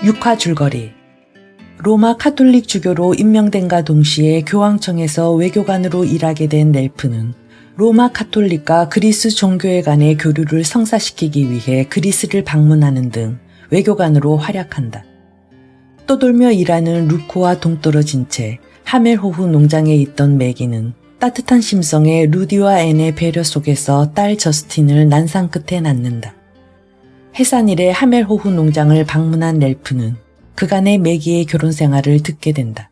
육화 줄거리. 로마 카톨릭 주교로 임명된과 동시에 교황청에서 외교관으로 일하게 된 렐프는 로마 카톨릭과 그리스 종교회 간의 교류를 성사시키기 위해 그리스를 방문하는 등 외교관으로 활약한다. 떠돌며 일하는 루코와 동떨어진 채 하멜호프 농장에 있던 매기는 따뜻한 심성의 루디와 앤의 배려 속에서 딸 저스틴을 난상 끝에 낳는다. 해산일에 하멜호프 농장을 방문한 렐프는 그간의 매기의 결혼 생활을 듣게 된다.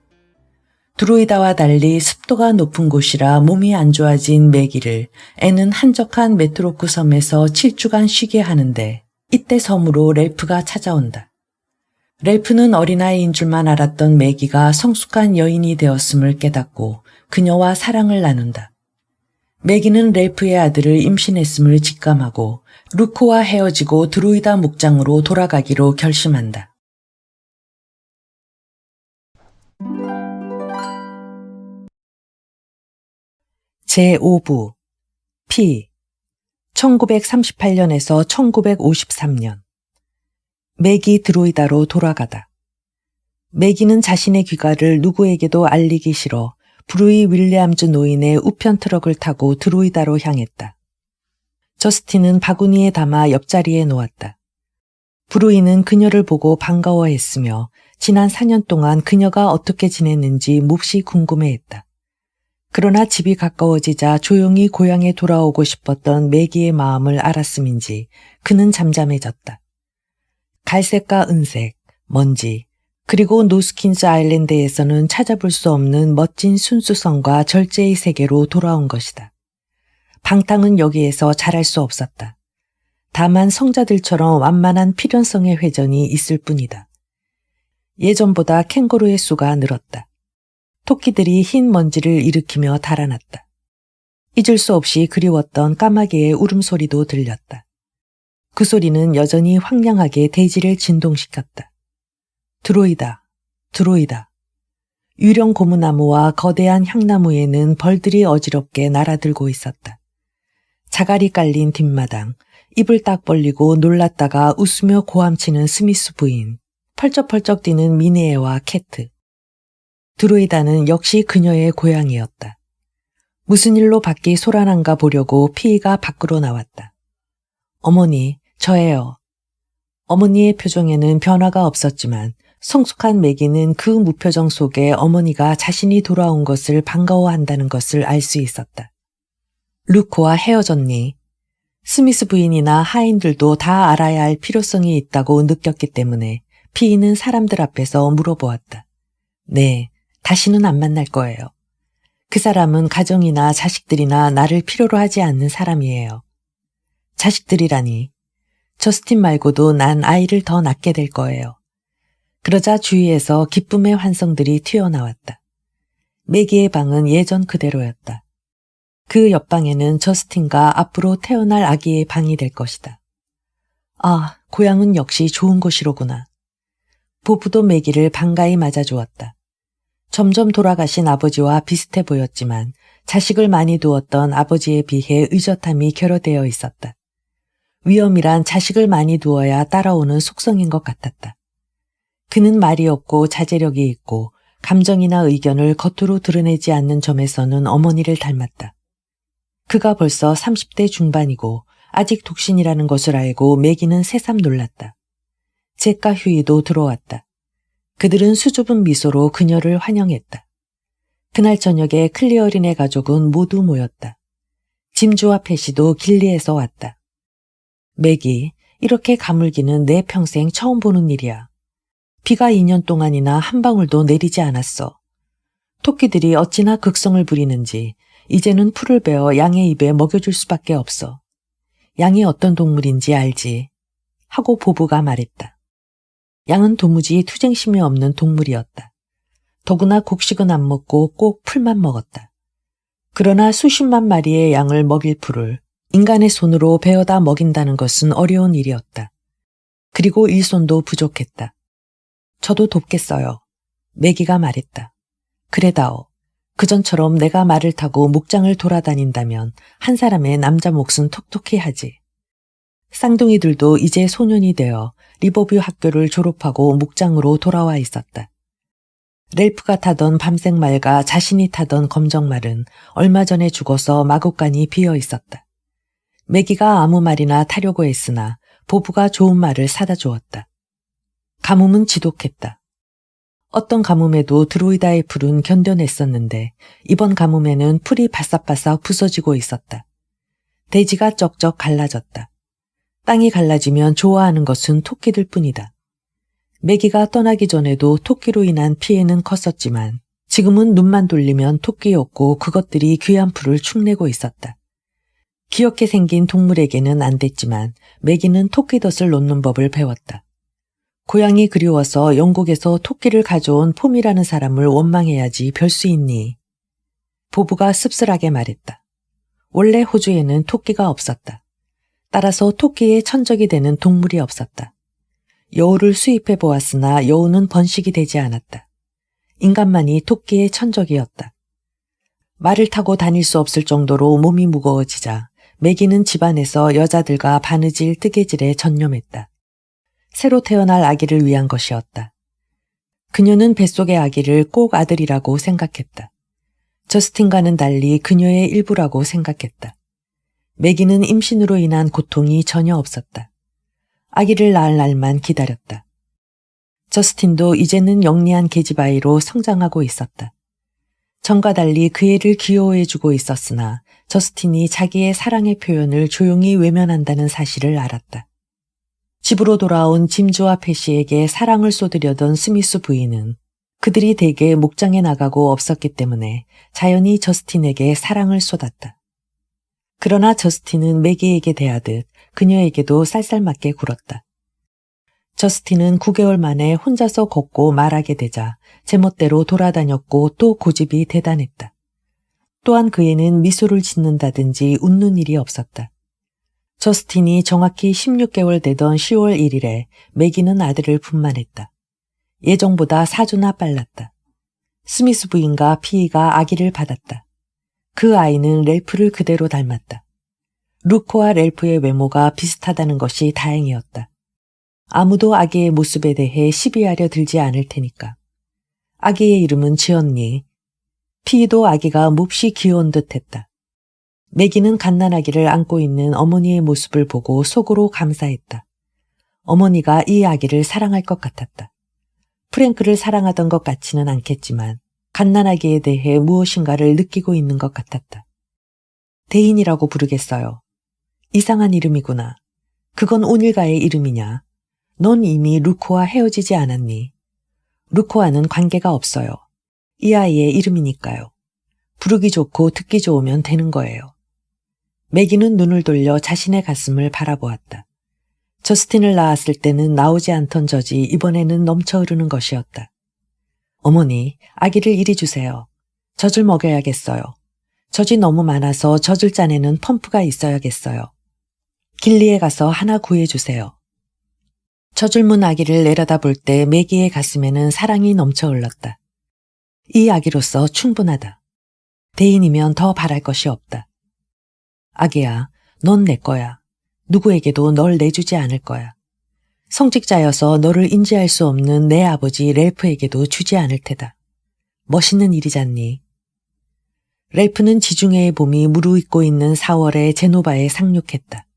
드로이다와 달리 습도가 높은 곳이라 몸이 안 좋아진 매기를 앤은 한적한 메트로크 섬에서 7주간 쉬게 하는데 이때 섬으로 렐프가 찾아온다. 렐프는 어린아이인 줄만 알았던 매기가 성숙한 여인이 되었음을 깨닫고 그녀와 사랑을 나눈다. 매기는 렐프의 아들을 임신했음을 직감하고 루코와 헤어지고 드로이다 목장으로 돌아가기로 결심한다. 제5부 피 1938년에서 1953년 매기 드로이다로 돌아가다. 매기는 자신의 귀가를 누구에게도 알리기 싫어 브루이 윌리엄즈 노인의 우편 트럭을 타고 드로이다로 향했다. 저스틴은 바구니에 담아 옆자리에 놓았다. 브루이는 그녀를 보고 반가워했으며 지난 4년 동안 그녀가 어떻게 지냈는지 몹시 궁금해했다. 그러나 집이 가까워지자 조용히 고향에 돌아오고 싶었던 매기의 마음을 알았음인지 그는 잠잠해졌다. 갈색과 은색, 먼지, 그리고 노스킨즈 아일랜드에서는 찾아볼 수 없는 멋진 순수성과 절제의 세계로 돌아온 것이다. 방탕은 여기에서 잘할 수 없었다. 다만 성자들처럼 완만한 필연성의 회전이 있을 뿐이다. 예전보다 캥거루의 수가 늘었다. 토끼들이 흰 먼지를 일으키며 달아났다. 잊을 수 없이 그리웠던 까마귀의 울음소리도 들렸다. 그 소리는 여전히 황량하게 대지를 진동시켰다. 드로이다, 드로이다. 유령 고무나무와 거대한 향나무에는 벌들이 어지럽게 날아들고 있었다. 자갈이 깔린 뒷마당, 입을 딱 벌리고 놀랐다가 웃으며 고함치는 스미스 부인, 펄쩍펄쩍 뛰는 미네에와 캐트. 드로이다는 역시 그녀의 고향이었다. 무슨 일로 밖이 소란한가 보려고 피이가 밖으로 나왔다. 어머니, 저예요. 어머니의 표정에는 변화가 없었지만 성숙한 매기는 그 무표정 속에 어머니가 자신이 돌아온 것을 반가워한다는 것을 알 수 있었다. 루코와 헤어졌니? 스미스 부인이나 하인들도 다 알아야 할 필요성이 있다고 느꼈기 때문에 피이는 사람들 앞에서 물어보았다. 네, 다시는 안 만날 거예요. 그 사람은 가정이나 자식들이나 나를 필요로 하지 않는 사람이에요. 자식들이라니. 저스틴 말고도 난 아이를 더 낳게 될 거예요. 그러자 주위에서 기쁨의 환성들이 튀어나왔다. 매기의 방은 예전 그대로였다. 그 옆방에는 저스틴과 앞으로 태어날 아기의 방이 될 것이다. 아, 고향은 역시 좋은 곳이로구나. 보부도 매기를 반가이 맞아주었다. 점점 돌아가신 아버지와 비슷해 보였지만 자식을 많이 두었던 아버지에 비해 의젓함이 결여되어 있었다. 위험이란 자식을 많이 두어야 따라오는 속성인 것 같았다. 그는 말이 없고 자제력이 있고 감정이나 의견을 겉으로 드러내지 않는 점에서는 어머니를 닮았다. 그가 벌써 30대 중반이고 아직 독신이라는 것을 알고 매기는 새삼 놀랐다. 잭과 휴이도 들어왔다. 그들은 수줍은 미소로 그녀를 환영했다. 그날 저녁에 클리어린의 가족은 모두 모였다. 짐주와 패시도 길리에서 왔다. 매기, 이렇게 가물기는 내 평생 처음 보는 일이야. 비가 2년 동안이나 한 방울도 내리지 않았어. 토끼들이 어찌나 극성을 부리는지 이제는 풀을 베어 양의 입에 먹여줄 수밖에 없어. 양이 어떤 동물인지 알지? 하고 보부가 말했다. 양은 도무지 투쟁심이 없는 동물이었다. 더구나 곡식은 안 먹고 꼭 풀만 먹었다. 그러나 수십만 마리의 양을 먹일 풀을 인간의 손으로 베어다 먹인다는 것은 어려운 일이었다. 그리고 일손도 부족했다. 저도 돕겠어요. 매기가 말했다. 그래다오. 그전처럼 내가 말을 타고 목장을 돌아다닌다면 한 사람의 남자 몫은 톡톡히 하지. 쌍둥이들도 이제 소년이 되어 리버뷰 학교를 졸업하고 목장으로 돌아와 있었다. 렐프가 타던 밤색말과 자신이 타던 검정말은 얼마 전에 죽어서 마구간이 비어 있었다. 매기가 아무 말이나 타려고 했으나 보부가 좋은 말을 사다 주었다. 가뭄은 지독했다. 어떤 가뭄에도 드로이다의 풀은 견뎌냈었는데 이번 가뭄에는 풀이 바싹바싹 부서지고 있었다. 대지가 쩍쩍 갈라졌다. 땅이 갈라지면 좋아하는 것은 토끼들 뿐이다. 매기가 떠나기 전에도 토끼로 인한 피해는 컸었지만 지금은 눈만 돌리면 토끼였고 그것들이 귀한 풀을 축내고 있었다. 귀엽게 생긴 동물에게는 안 됐지만 매기는 토끼덫을 놓는 법을 배웠다. 고향이 그리워서 영국에서 토끼를 가져온 폼이라는 사람을 원망해야지 별 수 있니? 보부가 씁쓸하게 말했다. 원래 호주에는 토끼가 없었다. 따라서 토끼의 천적이 되는 동물이 없었다. 여우를 수입해 보았으나 여우는 번식이 되지 않았다. 인간만이 토끼의 천적이었다. 말을 타고 다닐 수 없을 정도로 몸이 무거워지자 매기는 집안에서 여자들과 바느질, 뜨개질에 전념했다. 새로 태어날 아기를 위한 것이었다. 그녀는 뱃속의 아기를 꼭 아들이라고 생각했다. 저스틴과는 달리 그녀의 일부라고 생각했다. 매기는 임신으로 인한 고통이 전혀 없었다. 아기를 낳을 날만 기다렸다. 저스틴도 이제는 영리한 계집아이로 성장하고 있었다. 전과 달리 그 애를 귀여워해주고 있었으나 저스틴이 자기의 사랑의 표현을 조용히 외면한다는 사실을 알았다. 집으로 돌아온 짐즈와 패시에게 사랑을 쏟으려던 스미스 부인은 그들이 대개 목장에 나가고 없었기 때문에 자연히 저스틴에게 사랑을 쏟았다. 그러나 저스틴은 매기에게 대하듯 그녀에게도 쌀쌀맞게 굴었다. 저스틴은 9개월 만에 혼자서 걷고 말하게 되자 제멋대로 돌아다녔고 또 고집이 대단했다. 또한 그 애는 미소를 짓는다든지 웃는 일이 없었다. 저스틴이 정확히 16개월 되던 10월 1일에 매기는 아들을 분만했다. 예정보다 4주나 빨랐다. 스미스 부인과 피이가 아기를 받았다. 그 아이는 렐프를 그대로 닮았다. 루코와 렐프의 외모가 비슷하다는 것이 다행이었다. 아무도 아기의 모습에 대해 시비하려 들지 않을 테니까. 아기의 이름은 지었니? 피이도 아기가 몹시 귀여운 듯했다. 매기는 갓난아기를 안고 있는 어머니의 모습을 보고 속으로 감사했다. 어머니가 이 아기를 사랑할 것 같았다. 프랭크를 사랑하던 것 같지는 않겠지만 갓난아기에 대해 무엇인가를 느끼고 있는 것 같았다. 대인이라고 부르겠어요. 이상한 이름이구나. 그건 온일가의 이름이냐? 넌 이미 루코와 헤어지지 않았니? 루코와는 관계가 없어요. 이 아이의 이름이니까요. 부르기 좋고 듣기 좋으면 되는 거예요. 매기는 눈을 돌려 자신의 가슴을 바라보았다. 저스틴을 낳았을 때는 나오지 않던 젖이 이번에는 넘쳐 흐르는 것이었다. 어머니, 아기를 이리 주세요. 젖을 먹여야겠어요. 젖이 너무 많아서 젖을 짜내는 펌프가 있어야겠어요. 길리에 가서 하나 구해주세요. 젖을 문 아기를 내려다 볼 때 매기의 가슴에는 사랑이 넘쳐 흘렀다. 이 아기로서 충분하다. 대인이면 더 바랄 것이 없다. 아기야, 넌 내 거야. 누구에게도 널 내주지 않을 거야. 성직자여서 너를 인지할 수 없는 내 아버지 렐프에게도 주지 않을 테다. 멋있는 일이잖니. 렐프는 지중해의 봄이 무르익고 있는 4월에 제노바에 상륙했다.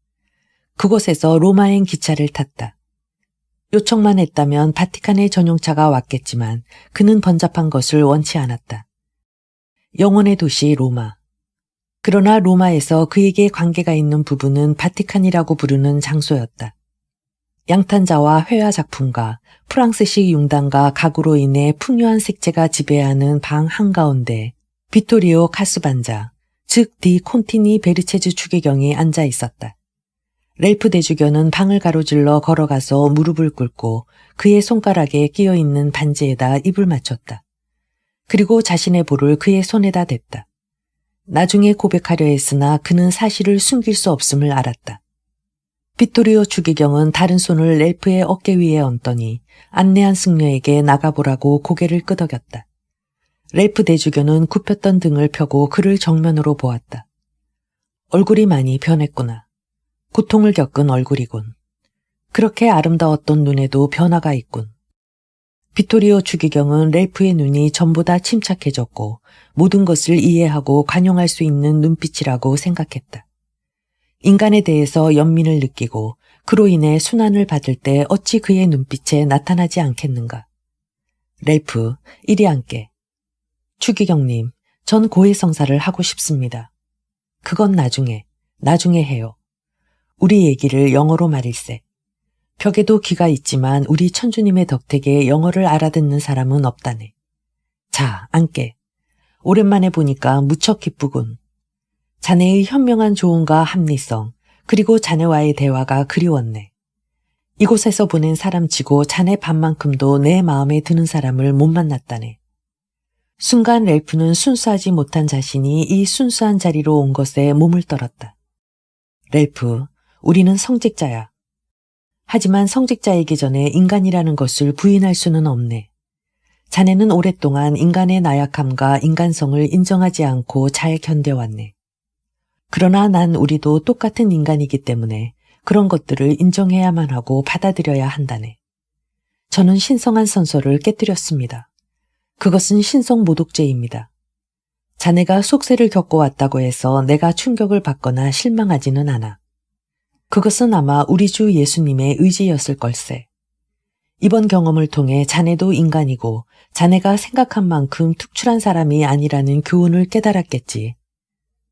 그곳에서 로마행 기차를 탔다. 요청만 했다면 바티칸의 전용차가 왔겠지만 그는 번잡한 것을 원치 않았다. 영혼의 도시 로마. 그러나 로마에서 그에게 관계가 있는 부분은 바티칸이라고 부르는 장소였다. 양탄자와 회화 작품가, 프랑스식 융단과 가구로 인해 풍요한 색채가 지배하는 방 한가운데 비토리오 카스반자, 즉 디 콘티니 베르체즈 추기경이 앉아 있었다. 렐프 대주교는 방을 가로질러 걸어가서 무릎을 꿇고 그의 손가락에 끼어있는 반지에다 입을 맞췄다. 그리고 자신의 볼을 그의 손에다 댔다. 나중에 고백하려 했으나 그는 사실을 숨길 수 없음을 알았다. 비토리오 추기경은 다른 손을 렐프의 어깨 위에 얹더니 안내한 승려에게 나가보라고 고개를 끄덕였다. 렐프 대주교는 굽혔던 등을 펴고 그를 정면으로 보았다. 얼굴이 많이 변했구나. 고통을 겪은 얼굴이군. 그렇게 아름다웠던 눈에도 변화가 있군. 비토리오 추기경은 렐프의 눈이 전보다 침착해졌고 모든 것을 이해하고 관용할 수 있는 눈빛이라고 생각했다. 인간에 대해서 연민을 느끼고 그로 인해 순환을 받을 때 어찌 그의 눈빛에 나타나지 않겠는가. 렐프, 이리 앉게. 추기경님, 전 고해성사를 하고 싶습니다. 그건 나중에 해요. 우리 얘기를 영어로 말일세. 벽에도 귀가 있지만 우리 천주님의 덕택에 영어를 알아듣는 사람은 없다네. 자, 앉게. 오랜만에 보니까 무척 기쁘군. 자네의 현명한 조언과 합리성, 그리고 자네와의 대화가 그리웠네. 이곳에서 보낸 사람치고 자네 반만큼도 내 마음에 드는 사람을 못 만났다네. 순간 렐프는 순수하지 못한 자신이 이 순수한 자리로 온 것에 몸을 떨었다. 렐프, 우리는 성직자야. 하지만 성직자이기 전에 인간이라는 것을 부인할 수는 없네. 자네는 오랫동안 인간의 나약함과 인간성을 인정하지 않고 잘 견뎌왔네. 그러나 난 우리도 똑같은 인간이기 때문에 그런 것들을 인정해야만 하고 받아들여야 한다네. 저는 신성한 선서를 깨뜨렸습니다. 그것은 신성 모독죄입니다. 자네가 속세를 겪어왔다고 해서 내가 충격을 받거나 실망하지는 않아. 그것은 아마 우리 주 예수님의 의지였을 걸세. 이번 경험을 통해 자네도 인간이고 자네가 생각한 만큼 특출한 사람이 아니라는 교훈을 깨달았겠지.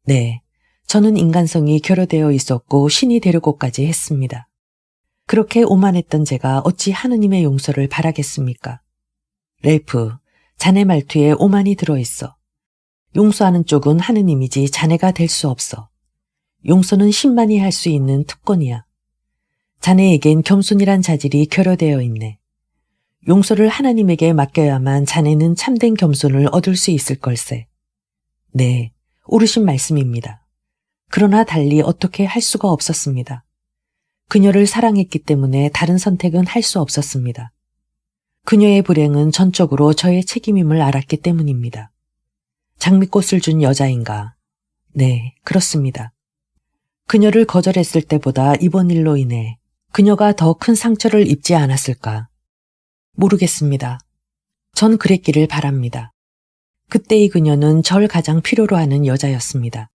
네, 저는 인간성이 결여되어 있었고 신이 되려고까지 했습니다. 그렇게 오만했던 제가 어찌 하느님의 용서를 바라겠습니까? 렐프, 자네 말투에 오만이 들어있어. 용서하는 쪽은 하느님이지 자네가 될 수 없어. 용서는 신만이 할 수 있는 특권이야. 자네에겐 겸손이란 자질이 결여되어 있네. 용서를 하나님에게 맡겨야만 자네는 참된 겸손을 얻을 수 있을 걸세. 네, 옳으신 말씀입니다. 그러나 달리 어떻게 할 수가 없었습니다. 그녀를 사랑했기 때문에 다른 선택은 할 수 없었습니다. 그녀의 불행은 전적으로 저의 책임임을 알았기 때문입니다. 장미꽃을 준 여자인가? 네, 그렇습니다. 그녀를 거절했을 때보다 이번 일로 인해 그녀가 더 큰 상처를 입지 않았을까? 모르겠습니다. 전 그랬기를 바랍니다. 그때의 그녀는 절 가장 필요로 하는 여자였습니다.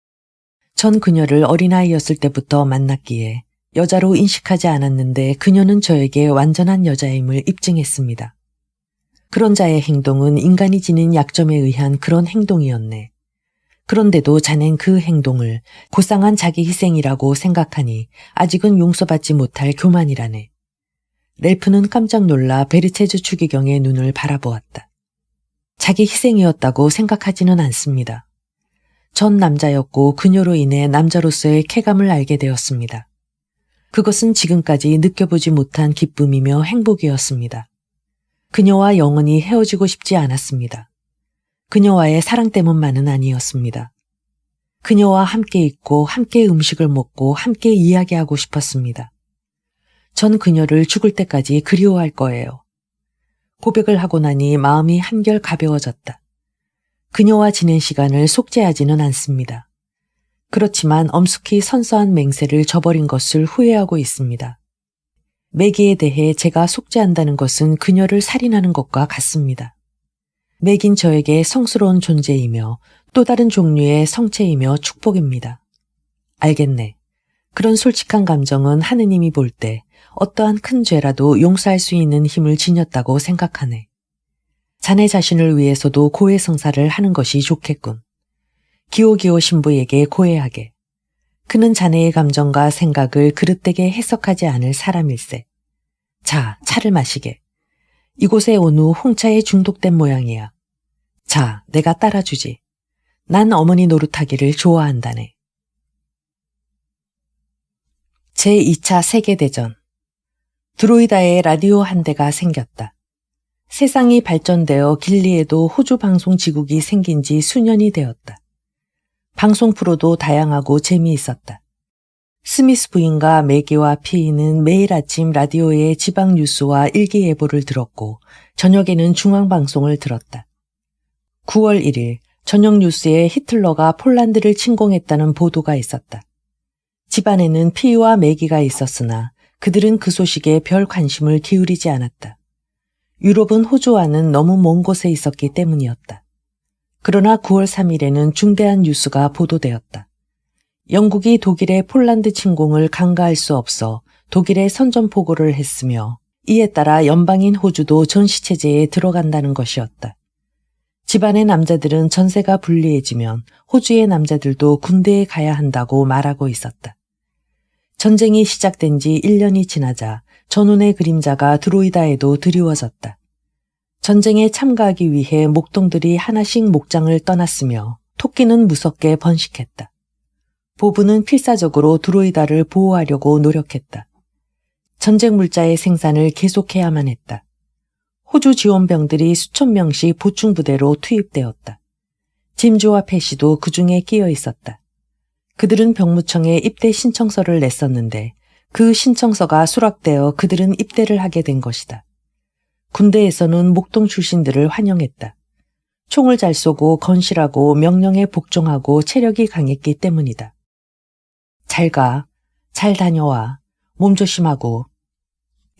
전 그녀를 어린아이였을 때부터 만났기에 여자로 인식하지 않았는데 그녀는 저에게 완전한 여자임을 입증했습니다. 그런 자의 행동은 인간이 지닌 약점에 의한 그런 행동이었네. 그런데도 자넨 그 행동을 고상한 자기 희생이라고 생각하니 아직은 용서받지 못할 교만이라네. 렐프는 깜짝 놀라 베르체즈 추기경의 눈을 바라보았다. 자기 희생이었다고 생각하지는 않습니다. 전 남자였고 그녀로 인해 남자로서의 쾌감을 알게 되었습니다. 그것은 지금까지 느껴보지 못한 기쁨이며 행복이었습니다. 그녀와 영원히 헤어지고 싶지 않았습니다. 그녀와의 사랑 때문만은 아니었습니다. 그녀와 함께 있고 함께 음식을 먹고 함께 이야기하고 싶었습니다. 전 그녀를 죽을 때까지 그리워할 거예요. 고백을 하고 나니 마음이 한결 가벼워졌다. 그녀와 지낸 시간을 속죄하지는 않습니다. 그렇지만 엄숙히 선서한 맹세를 저버린 것을 후회하고 있습니다. 매기에 대해 제가 속죄한다는 것은 그녀를 살인하는 것과 같습니다. 맥인 저에게 성스러운 존재이며 또 다른 종류의 성체이며 축복입니다. 알겠네. 그런 솔직한 감정은 하느님이 볼 때 어떠한 큰 죄라도 용서할 수 있는 힘을 지녔다고 생각하네. 자네 자신을 위해서도 고해성사를 하는 것이 좋겠군. 기오기오 신부에게 고해하게. 그는 자네의 감정과 생각을 그릇되게 해석하지 않을 사람일세. 자, 차를 마시게. 이곳에 온 후 홍차에 중독된 모양이야. 자, 내가 따라주지. 난 어머니 노릇하기를 좋아한다네. 제2차 세계대전. 드로이다에 라디오 한 대가 생겼다. 세상이 발전되어 길리에도 호주 방송지국이 생긴 지 수년이 되었다. 방송 프로도 다양하고 재미있었다. 스미스 부인과 매기와 피이는 매일 아침 라디오의 지방 뉴스와 일기예보를 들었고 저녁에는 중앙방송을 들었다. 9월 1일 저녁 뉴스에 히틀러가 폴란드를 침공했다는 보도가 있었다. 집안에는 피이와 매기가 있었으나 그들은 그 소식에 별 관심을 기울이지 않았다. 유럽은 호주와는 너무 먼 곳에 있었기 때문이었다. 그러나 9월 3일에는 중대한 뉴스가 보도되었다. 영국이 독일의 폴란드 침공을 간과할 수 없어 독일에 선전포고를 했으며 이에 따라 연방인 호주도 전시체제에 들어간다는 것이었다. 집안의 남자들은 전세가 불리해지면 호주의 남자들도 군대에 가야 한다고 말하고 있었다. 전쟁이 시작된 지 1년이 지나자 전운의 그림자가 드로이다에도 드리워졌다. 전쟁에 참가하기 위해 목동들이 하나씩 목장을 떠났으며 토끼는 무섭게 번식했다. 보부는 필사적으로 드로이다를 보호하려고 노력했다. 전쟁 물자의 생산을 계속해야만 했다. 호주 지원병들이 수천 명씩 보충부대로 투입되었다. 짐즈와 패시도 그 중에 끼어 있었다. 그들은 병무청에 입대 신청서를 냈었는데 그 신청서가 수락되어 그들은 입대를 하게 된 것이다. 군대에서는 목동 출신들을 환영했다. 총을 잘 쏘고 건실하고 명령에 복종하고 체력이 강했기 때문이다. 잘 가, 잘 다녀와, 몸 조심하고.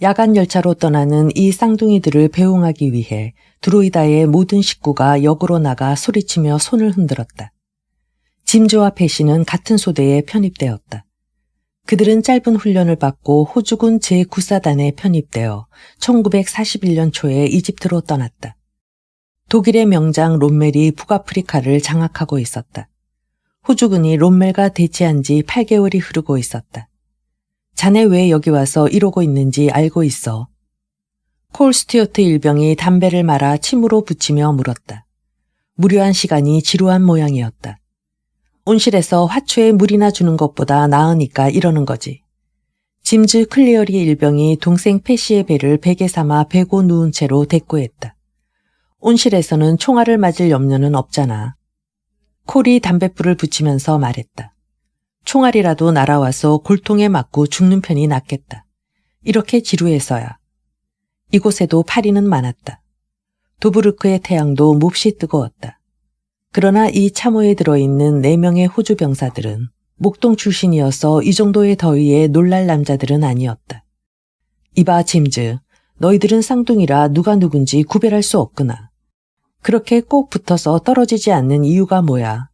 야간 열차로 떠나는 이 쌍둥이들을 배웅하기 위해 드로이다의 모든 식구가 역으로 나가 소리치며 손을 흔들었다. 짐즈와 패시는 같은 소대에 편입되었다. 그들은 짧은 훈련을 받고 호주군 제9사단에 편입되어 1941년 초에 이집트로 떠났다. 독일의 명장 롬멜이 북아프리카를 장악하고 있었다. 호주군이 롬멜과 대치한 지 8개월이 흐르고 있었다. 자네 왜 여기 와서 이러고 있는지 알고 있어? 콜 스튜어트 일병이 담배를 말아 침으로 붙이며 물었다. 무료한 시간이 지루한 모양이었다. 온실에서 화초에 물이나 주는 것보다 나으니까 이러는 거지. 짐즈 클리어리 일병이 동생 패시의 배를 베개 삼아 베고 누운 채로 대꾸했다. 온실에서는 총알을 맞을 염려는 없잖아. 콜이 담뱃불을 붙이면서 말했다. 총알이라도 날아와서 골통에 맞고 죽는 편이 낫겠다. 이렇게 지루해서야. 이곳에도 파리는 많았다. 도브르크의 태양도 몹시 뜨거웠다. 그러나 이 참호에 들어있는 4명의 호주 병사들은 목동 출신이어서 이 정도의 더위에 놀랄 남자들은 아니었다. 이봐 짐즈, 너희들은 쌍둥이라 누가 누군지 구별할 수 없구나. 그렇게 꼭 붙어서 떨어지지 않는 이유가 뭐야?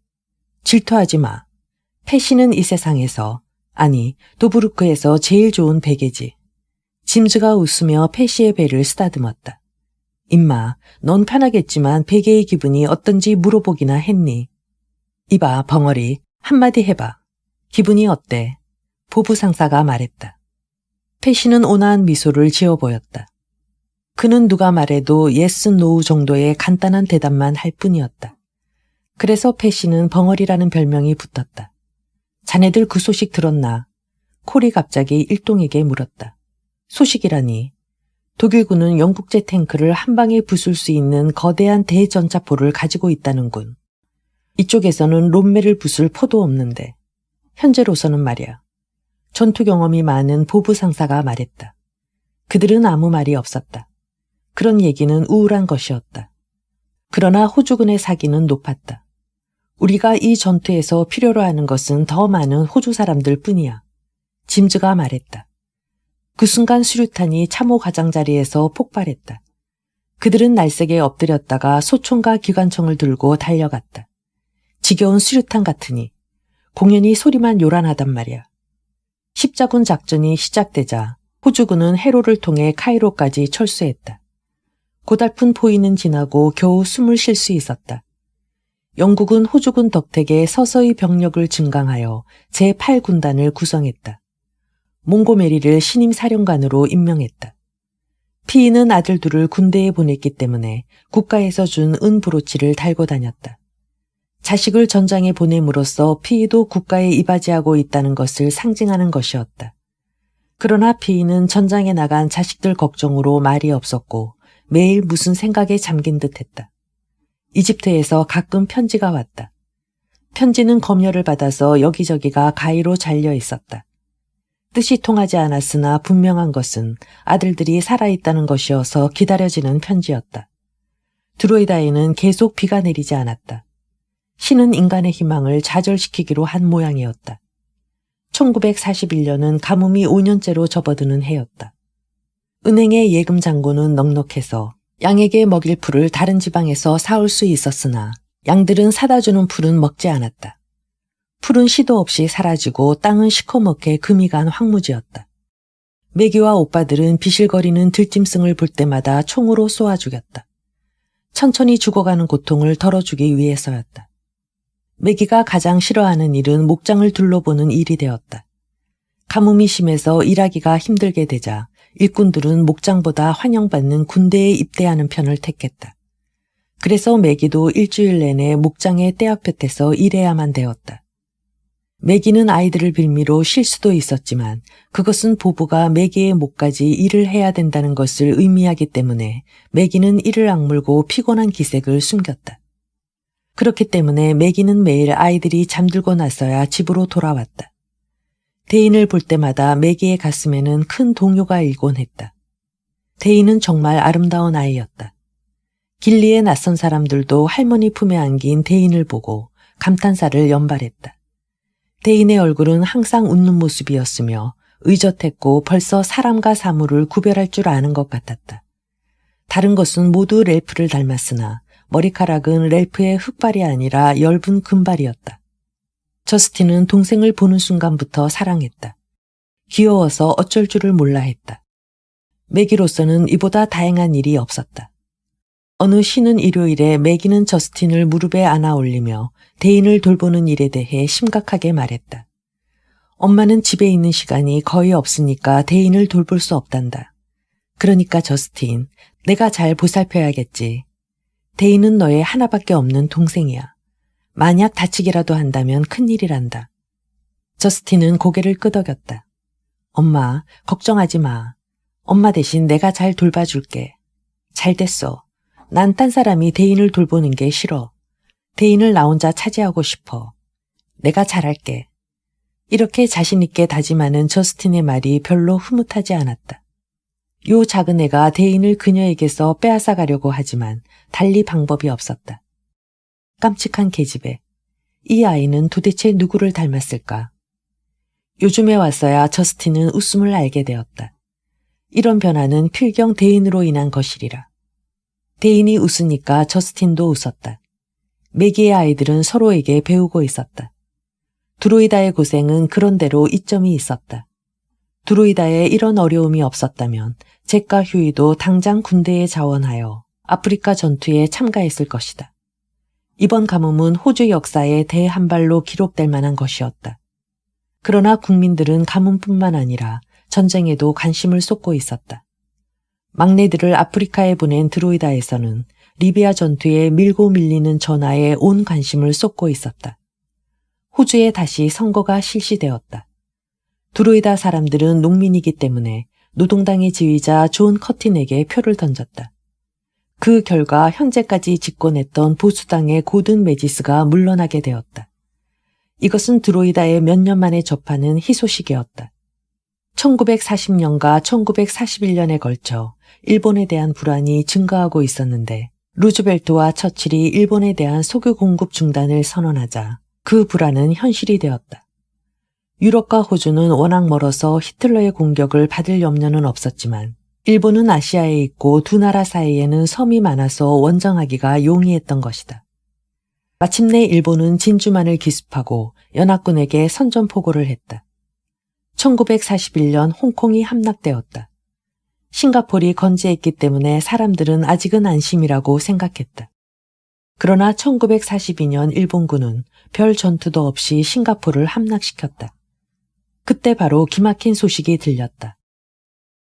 질투하지 마. 패시는 이 세상에서, 아니 도브르크에서 제일 좋은 베개지. 짐즈가 웃으며 패시의 배를 쓰다듬었다. 임마, 넌 편하겠지만 베개의 기분이 어떤지 물어보기나 했니? 이봐, 벙어리, 한마디 해봐. 기분이 어때? 보부 상사가 말했다. 패시는 온화한 미소를 지어 보였다. 그는 누가 말해도 yes, no 정도의 간단한 대답만 할 뿐이었다. 그래서 패시는 벙어리라는 별명이 붙었다. 자네들 그 소식 들었나? 콜이 갑자기 일동에게 물었다. 소식이라니. 독일군은 영국제 탱크를 한 방에 부술 수 있는 거대한 대전차포를 가지고 있다는군. 이쪽에서는 롬멜을 부술 포도 없는데. 현재로서는 말이야. 전투 경험이 많은 보부 상사가 말했다. 그들은 아무 말이 없었다. 그런 얘기는 우울한 것이었다. 그러나 호주군의 사기는 높았다. 우리가 이 전투에서 필요로 하는 것은 더 많은 호주 사람들 뿐이야. 짐즈가 말했다. 그 순간 수류탄이 참호 가장자리에서 폭발했다. 그들은 날쌔게 엎드렸다가 소총과 기관총을 들고 달려갔다. 지겨운 수류탄 같으니 공연히 소리만 요란하단 말이야. 십자군 작전이 시작되자 호주군은 해로를 통해 카이로까지 철수했다. 고달픈 포위는 지나고 겨우 숨을 쉴 수 있었다. 영국은 호주군 덕택에 서서히 병력을 증강하여 제8군단을 구성했다. 몽고메리를 신임 사령관으로 임명했다. 피이는 아들 둘을 군대에 보냈기 때문에 국가에서 준 은브로치를 달고 다녔다. 자식을 전장에 보냄으로써 피이도 국가에 이바지하고 있다는 것을 상징하는 것이었다. 그러나 피이는 전장에 나간 자식들 걱정으로 말이 없었고 매일 무슨 생각에 잠긴 듯했다. 이집트에서 가끔 편지가 왔다. 편지는 검열을 받아서 여기저기가 가위로 잘려 있었다. 뜻이 통하지 않았으나 분명한 것은 아들들이 살아있다는 것이어서 기다려지는 편지였다. 드로이다에는 계속 비가 내리지 않았다. 신은 인간의 희망을 좌절시키기로 한 모양이었다. 1941년은 가뭄이 5년째로 접어드는 해였다. 은행의 예금 잔고는 넉넉해서 양에게 먹일 풀을 다른 지방에서 사올 수 있었으나 양들은 사다 주는 풀은 먹지 않았다. 풀은 시도 없이 사라지고 땅은 시커멓게 금이 간 황무지였다. 매기와 오빠들은 비실거리는 들짐승을 볼 때마다 총으로 쏘아 죽였다. 천천히 죽어가는 고통을 덜어주기 위해서였다. 매기가 가장 싫어하는 일은 목장을 둘러보는 일이 되었다. 가뭄이 심해서 일하기가 힘들게 되자 일꾼들은 목장보다 환영받는 군대에 입대하는 편을 택했다. 그래서 매기도 일주일 내내 목장의 떼약볕에서 일해야만 되었다. 매기는 아이들을 빌미로 쉴 수도 있었지만 그것은 보부가 매기의 목까지 일을 해야 된다는 것을 의미하기 때문에 매기는 이를 악물고 피곤한 기색을 숨겼다. 그렇기 때문에 매기는 매일 아이들이 잠들고 나서야 집으로 돌아왔다. 대인을 볼 때마다 매기의 가슴에는 큰 동요가 일곤 했다. 대인은 정말 아름다운 아이였다. 길리의 낯선 사람들도 할머니 품에 안긴 대인을 보고 감탄사를 연발했다. 대인의 얼굴은 항상 웃는 모습이었으며 의젓했고 벌써 사람과 사물을 구별할 줄 아는 것 같았다. 다른 것은 모두 렐프를 닮았으나 머리카락은 렐프의 흑발이 아니라 엷은 금발이었다. 저스틴은 동생을 보는 순간부터 사랑했다. 귀여워서 어쩔 줄을 몰라 했다. 매기로서는 이보다 다행한 일이 없었다. 어느 쉬는 일요일에 매기는 저스틴을 무릎에 안아 올리며 대인을 돌보는 일에 대해 심각하게 말했다. 엄마는 집에 있는 시간이 거의 없으니까 대인을 돌볼 수 없단다. 그러니까 저스틴, 내가 잘 보살펴야겠지. 대인은 너의 하나밖에 없는 동생이야. 만약 다치기라도 한다면 큰일이란다. 저스틴은 고개를 끄덕였다. 엄마, 걱정하지 마. 엄마 대신 내가 잘 돌봐줄게. 잘 됐어. 난 딴 사람이 대인을 돌보는 게 싫어. 대인을 나 혼자 차지하고 싶어. 내가 잘할게. 이렇게 자신있게 다짐하는 저스틴의 말이 별로 흐뭇하지 않았다. 요 작은 애가 대인을 그녀에게서 빼앗아 가려고 하지만 달리 방법이 없었다. 깜찍한 계집애. 이 아이는 도대체 누구를 닮았을까? 요즘에 와서야 저스틴은 웃음을 알게 되었다. 이런 변화는 필경 대인으로 인한 것이리라. 대인이 웃으니까 저스틴도 웃었다. 매기의 아이들은 서로에게 배우고 있었다. 드로이다의 고생은 그런대로 이점이 있었다. 드로이다에 이런 어려움이 없었다면 잭과 휴이도 당장 군대에 자원하여 아프리카 전투에 참가했을 것이다. 이번 가뭄은 호주 역사에 대한 발로 기록될 만한 것이었다. 그러나 국민들은 가뭄뿐만 아니라 전쟁에도 관심을 쏟고 있었다. 막내들을 아프리카에 보낸 드로이다에서는 리비아 전투에 밀고 밀리는 전하에 온 관심을 쏟고 있었다. 호주에 다시 선거가 실시되었다. 드로이다 사람들은 농민이기 때문에 노동당의 지휘자 존 커틴에게 표를 던졌다. 그 결과 현재까지 집권했던 보수당의 고든 메지스가 물러나게 되었다. 이것은 드로이다에 몇 년 만에 접하는 희소식이었다. 1940년과 1941년에 걸쳐 일본에 대한 불안이 증가하고 있었는데 루즈벨트와 처칠이 일본에 대한 석유 공급 중단을 선언하자 그 불안은 현실이 되었다. 유럽과 호주는 워낙 멀어서 히틀러의 공격을 받을 염려는 없었지만 일본은 아시아에 있고 두 나라 사이에는 섬이 많아서 원정하기가 용이했던 것이다. 마침내 일본은 진주만을 기습하고 연합군에게 선전포고를 했다. 1941년 홍콩이 함락되었다. 싱가포르이 건재했기 때문에 사람들은 아직은 안심이라고 생각했다. 그러나 1942년 일본군은 별 전투도 없이 싱가포르를 함락시켰다. 그때 바로 기막힌 소식이 들렸다.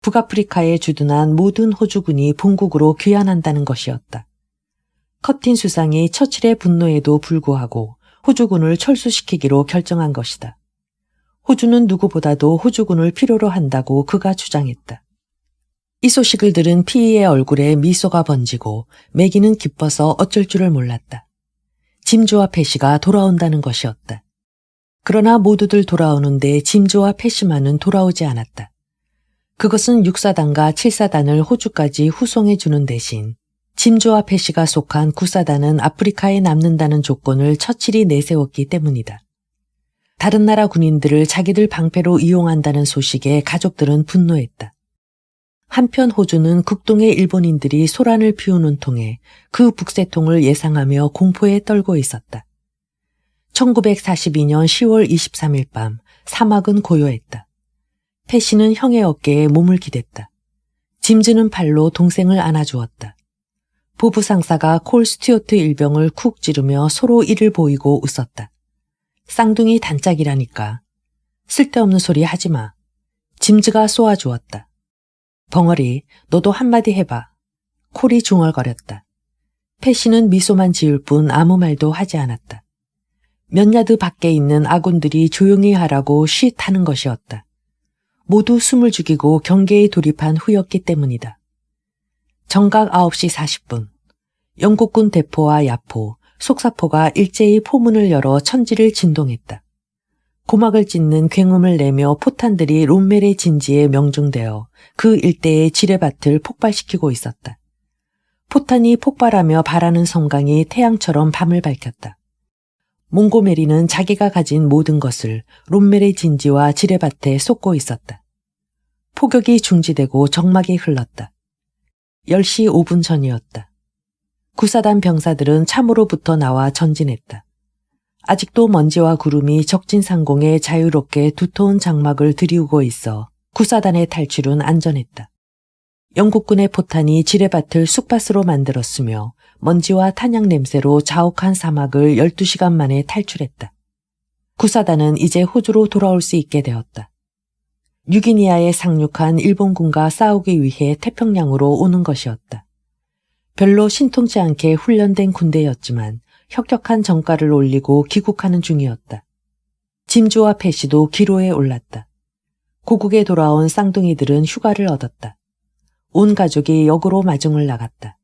북아프리카에 주둔한 모든 호주군이 본국으로 귀환한다는 것이었다. 커틴 수상이 처칠의 분노에도 불구하고 호주군을 철수시키기로 결정한 것이다. 호주는 누구보다도 호주군을 필요로 한다고 그가 주장했다. 이 소식을 들은 피이의 얼굴에 미소가 번지고 매기는 기뻐서 어쩔 줄을 몰랐다. 짐조와 패시가 돌아온다는 것이었다. 그러나 모두들 돌아오는데 짐조와 패시만은 돌아오지 않았다. 그것은 6사단과 7사단을 호주까지 후송해 주는 대신 짐조와 패시가 속한 9사단은 아프리카에 남는다는 조건을 처칠이 내세웠기 때문이다. 다른 나라 군인들을 자기들 방패로 이용한다는 소식에 가족들은 분노했다. 한편 호주는 극동의 일본인들이 소란을 피우는 통에 그 북새통을 예상하며 공포에 떨고 있었다. 1942년 10월 23일 밤 사막은 고요했다. 패시는 형의 어깨에 몸을 기댔다. 짐즈는 발로 동생을 안아주었다. 부부 상사가 콜 스튜어트 일병을 쿡 찌르며 서로 이를 보이고 웃었다. 쌍둥이 단짝이라니까. 쓸데없는 소리 하지마. 짐즈가 쏘아주었다. 벙어리, 너도 한마디 해봐. 콜이 중얼거렸다. 패시는 미소만 지을 뿐 아무 말도 하지 않았다. 몇 야드 밖에 있는 아군들이 조용히 하라고 쉿 하는 것이었다. 모두 숨을 죽이고 경계에 돌입한 후였기 때문이다. 정각 9시 40분, 영국군 대포와 야포, 속사포가 일제히 포문을 열어 천지를 진동했다. 고막을 찢는 굉음을 내며 포탄들이 롬멜의 진지에 명중되어 그 일대의 지뢰밭을 폭발시키고 있었다. 포탄이 폭발하며 발하는 성강이 태양처럼 밤을 밝혔다. 몽고메리는 자기가 가진 모든 것을 롬멜의 진지와 지뢰밭에 쏟고 있었다. 포격이 중지되고 적막이 흘렀다. 10시 5분 전이었다. 구사단 병사들은 참으로부터 나와 전진했다. 아직도 먼지와 구름이 적진 상공에 자유롭게 두터운 장막을 들이우고 있어 구사단의 탈출은 안전했다. 영국군의 포탄이 지뢰밭을 쑥밭으로 만들었으며 먼지와 탄약 냄새로 자욱한 사막을 12시간 만에 탈출했다. 구사단은 이제 호주로 돌아올 수 있게 되었다. 뉴기니아에 상륙한 일본군과 싸우기 위해 태평양으로 오는 것이었다. 별로 신통치 않게 훈련된 군대였지만 혁혁한 정가를 올리고 귀국하는 중이었다. 짐즈와 패시도 기로에 올랐다. 고국에 돌아온 쌍둥이들은 휴가를 얻었다. 온 가족이 역으로 마중을 나갔다.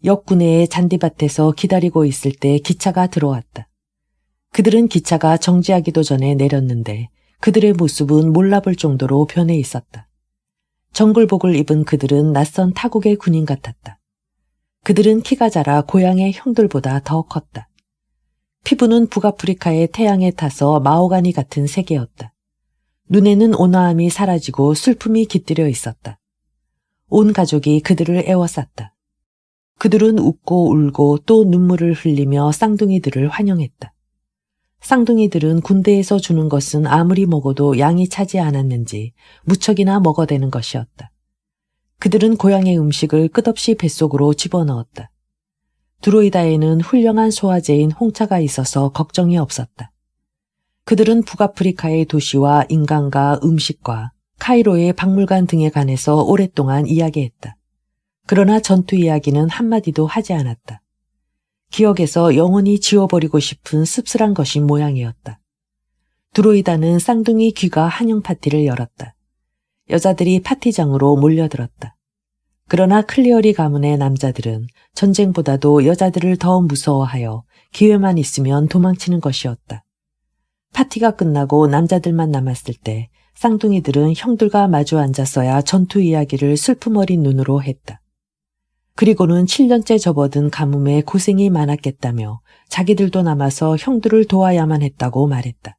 역 구내의 잔디밭에서 기다리고 있을 때 기차가 들어왔다. 그들은 기차가 정지하기도 전에 내렸는데 그들의 모습은 몰라볼 정도로 변해 있었다. 정글복을 입은 그들은 낯선 타국의 군인 같았다. 그들은 키가 자라 고향의 형들보다 더 컸다. 피부는 북아프리카의 태양에 타서 마호가니 같은 색이었다. 눈에는 온화함이 사라지고 슬픔이 깃들여 있었다. 온 가족이 그들을 애워쌌다. 그들은 웃고 울고 또 눈물을 흘리며 쌍둥이들을 환영했다. 쌍둥이들은 군대에서 주는 것은 아무리 먹어도 양이 차지 않았는지 무척이나 먹어대는 것이었다. 그들은 고향의 음식을 끝없이 뱃속으로 집어넣었다. 드로이다에는 훌륭한 소화제인 홍차가 있어서 걱정이 없었다. 그들은 북아프리카의 도시와 인간과 음식과 카이로의 박물관 등에 관해서 오랫동안 이야기했다. 그러나 전투 이야기는 한마디도 하지 않았다. 기억에서 영원히 지워버리고 싶은 씁쓸한 것이 모양이었다. 드로이다는 쌍둥이 귀가 한영 파티를 열었다. 여자들이 파티장으로 몰려들었다. 그러나 클리어리 가문의 남자들은 전쟁보다도 여자들을 더 무서워하여 기회만 있으면 도망치는 것이었다. 파티가 끝나고 남자들만 남았을 때 쌍둥이들은 형들과 마주 앉았어야 전투 이야기를 슬픔 어린 눈으로 했다. 그리고는 7년째 접어든 가뭄에 고생이 많았겠다며 자기들도 남아서 형들을 도와야만 했다고 말했다.